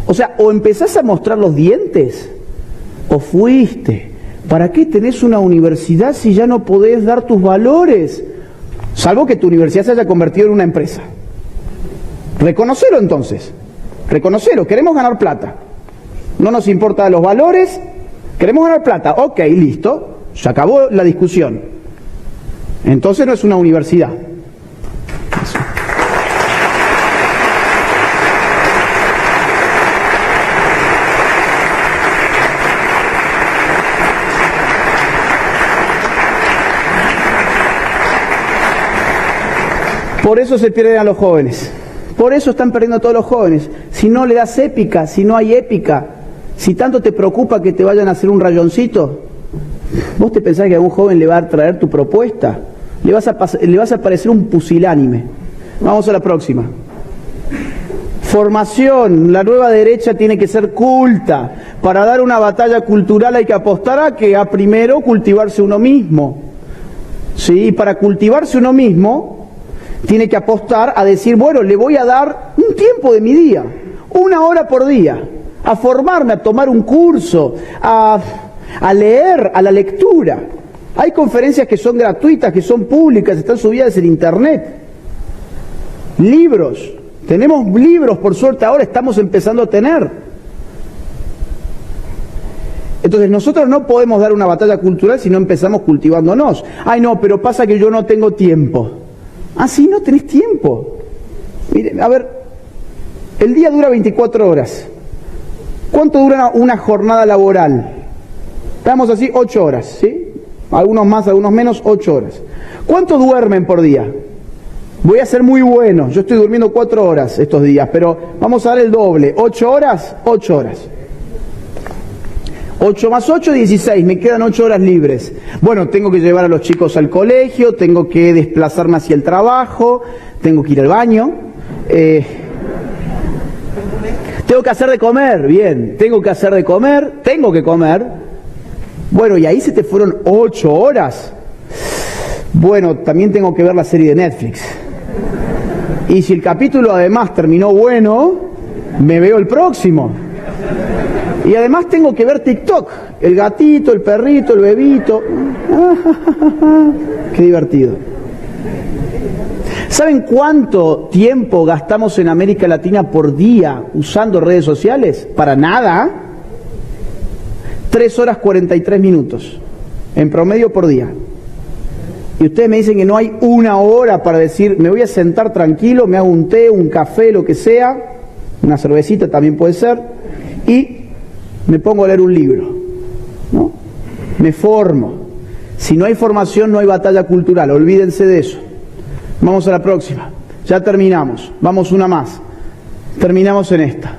O sea, o empezás a mostrar los dientes, o fuiste. ¿Para qué tenés una universidad si ya no podés dar tus valores? Salvo que tu universidad se haya convertido en una empresa. Reconocelo entonces. Reconocelo, queremos ganar plata. No nos importa los valores, queremos ganar plata. Ok, listo. Se acabó la discusión. Entonces no es una universidad. Eso. Por eso se pierden a los jóvenes. Por eso están perdiendo a todos los jóvenes. Si no le das épica, si no hay épica, si tanto te preocupa que te vayan a hacer un rayoncito, ¿vos te pensás que a un joven le va a traer tu propuesta? Le vas a parecer un pusilánime. Vamos a la próxima. Formación, la nueva derecha tiene que ser culta. Para dar una batalla cultural hay que apostar a primero cultivarse uno mismo. ¿Sí? Y para cultivarse uno mismo tiene que apostar a decir, bueno, le voy a dar un tiempo de mi día, 1 hora por día, a formarme, a tomar un curso, a leer, a la lectura. Hay conferencias que son gratuitas, que son públicas, están subidas en internet. Libros. Tenemos libros, por suerte, ahora estamos empezando a tener. Entonces nosotros no podemos dar una batalla cultural si no empezamos cultivándonos. Ay no, pero pasa que yo no tengo tiempo. Ah, sí, no tenés tiempo. Miren, a ver, el día dura 24 horas. ¿Cuánto dura una jornada laboral? Estamos así, 8 horas, ¿sí? Algunos más, algunos menos, 8 horas. ¿Cuánto duermen por día? Voy a ser muy bueno, yo estoy durmiendo 4 horas estos días, pero vamos a dar el doble. 8 horas, 8 horas. 8 más 8, 16, me quedan 8 horas libres. Bueno, tengo que llevar a los chicos al colegio, tengo que desplazarme hacia el trabajo, tengo que ir al baño, tengo que hacer de comer, bien, tengo que hacer de comer, tengo que comer. Bueno, y ahí se te fueron 8 horas. Bueno, también tengo que ver la serie de Netflix. Y si el capítulo además terminó bueno, me veo el próximo. Y además tengo que ver TikTok. El gatito, el perrito, el bebito. Qué divertido. ¿Saben cuánto tiempo gastamos en América Latina por día usando redes sociales? Para nada. 3 horas 43 minutos. En promedio por día. Y ustedes me dicen que no hay 1 hora para decir, me voy a sentar tranquilo, me hago un té, un café, lo que sea, una cervecita también puede ser, y me pongo a leer un libro, ¿no? Me formo. Si no hay formación, no hay batalla cultural, olvídense de eso. Vamos a la próxima. Ya terminamos. Vamos una más. Terminamos en esta.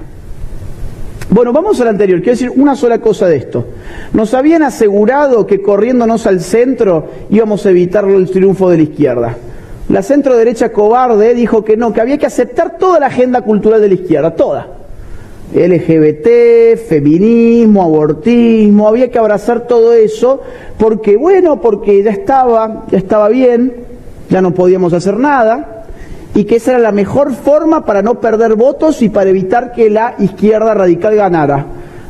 Bueno, vamos a la anterior. Quiero decir una sola cosa de esto. Nos habían asegurado que corriéndonos al centro íbamos a evitar el triunfo de la izquierda. La centro derecha cobarde dijo que no, que había que aceptar toda la agenda cultural de la izquierda, toda. LGBT, feminismo, abortismo, había que abrazar todo eso porque, bueno, porque ya estaba bien, ya no podíamos hacer nada. Y que esa era la mejor forma para no perder votos y para evitar que la izquierda radical ganara.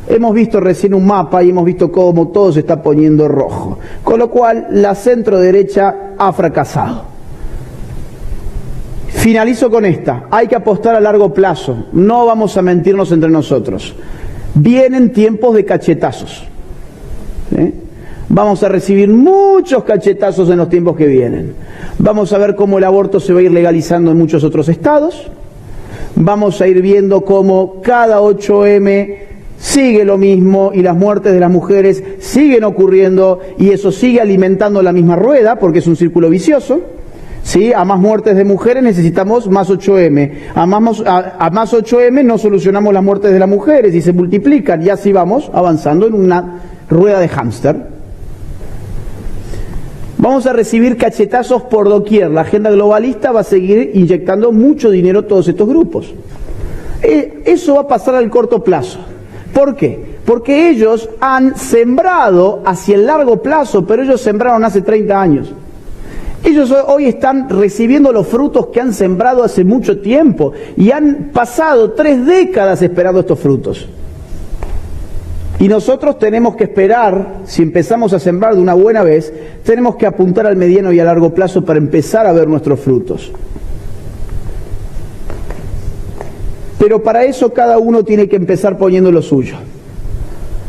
Hemos visto recién un mapa y hemos visto cómo todo se está poniendo rojo. Con lo cual, la centro derecha ha fracasado. Finalizo con esta. Hay que apostar a largo plazo. No vamos a mentirnos entre nosotros. Vienen tiempos de cachetazos. Vamos a recibir muchos cachetazos en los tiempos que vienen. Vamos a ver cómo el aborto se va a ir legalizando en muchos otros estados. Vamos a ir viendo cómo cada 8M sigue lo mismo y las muertes de las mujeres siguen ocurriendo y eso sigue alimentando la misma rueda porque es un círculo vicioso. ¿Sí? A más muertes de mujeres necesitamos más 8M. A más 8M no solucionamos las muertes de las mujeres y se multiplican y así vamos avanzando en una rueda de hámster. Vamos a recibir cachetazos por doquier. La agenda globalista va a seguir inyectando mucho dinero a todos estos grupos. Eso va a pasar al corto plazo. ¿Por qué? Porque ellos han sembrado hacia el largo plazo, pero ellos sembraron hace 30 años. Ellos hoy están recibiendo los frutos que han sembrado hace mucho tiempo y han pasado 3 décadas esperando estos frutos. Y nosotros tenemos que esperar, si empezamos a sembrar de una buena vez, tenemos que apuntar al mediano y a largo plazo para empezar a ver nuestros frutos. Pero para eso cada uno tiene que empezar poniendo lo suyo.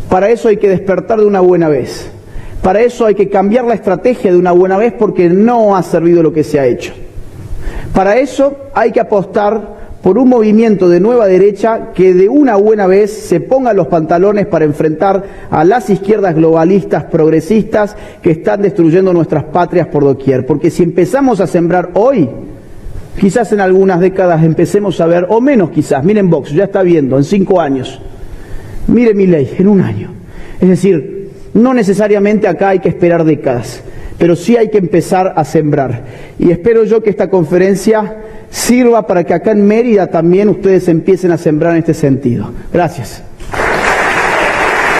Para eso hay que despertar de una buena vez. Para eso hay que cambiar la estrategia de una buena vez porque no ha servido lo que se ha hecho. Para eso hay que apostar por un movimiento de nueva derecha que de una buena vez se ponga los pantalones para enfrentar a las izquierdas globalistas progresistas que están destruyendo nuestras patrias por doquier. Porque si empezamos a sembrar hoy, quizás en algunas décadas empecemos a ver, o menos quizás, miren Vox, ya está viendo, en 5 años. Mire Milei, en 1 año. Es decir, no necesariamente acá hay que esperar décadas, pero sí hay que empezar a sembrar. Y espero yo que esta conferencia sirva para que acá en Mérida también ustedes empiecen a sembrar en este sentido. Gracias.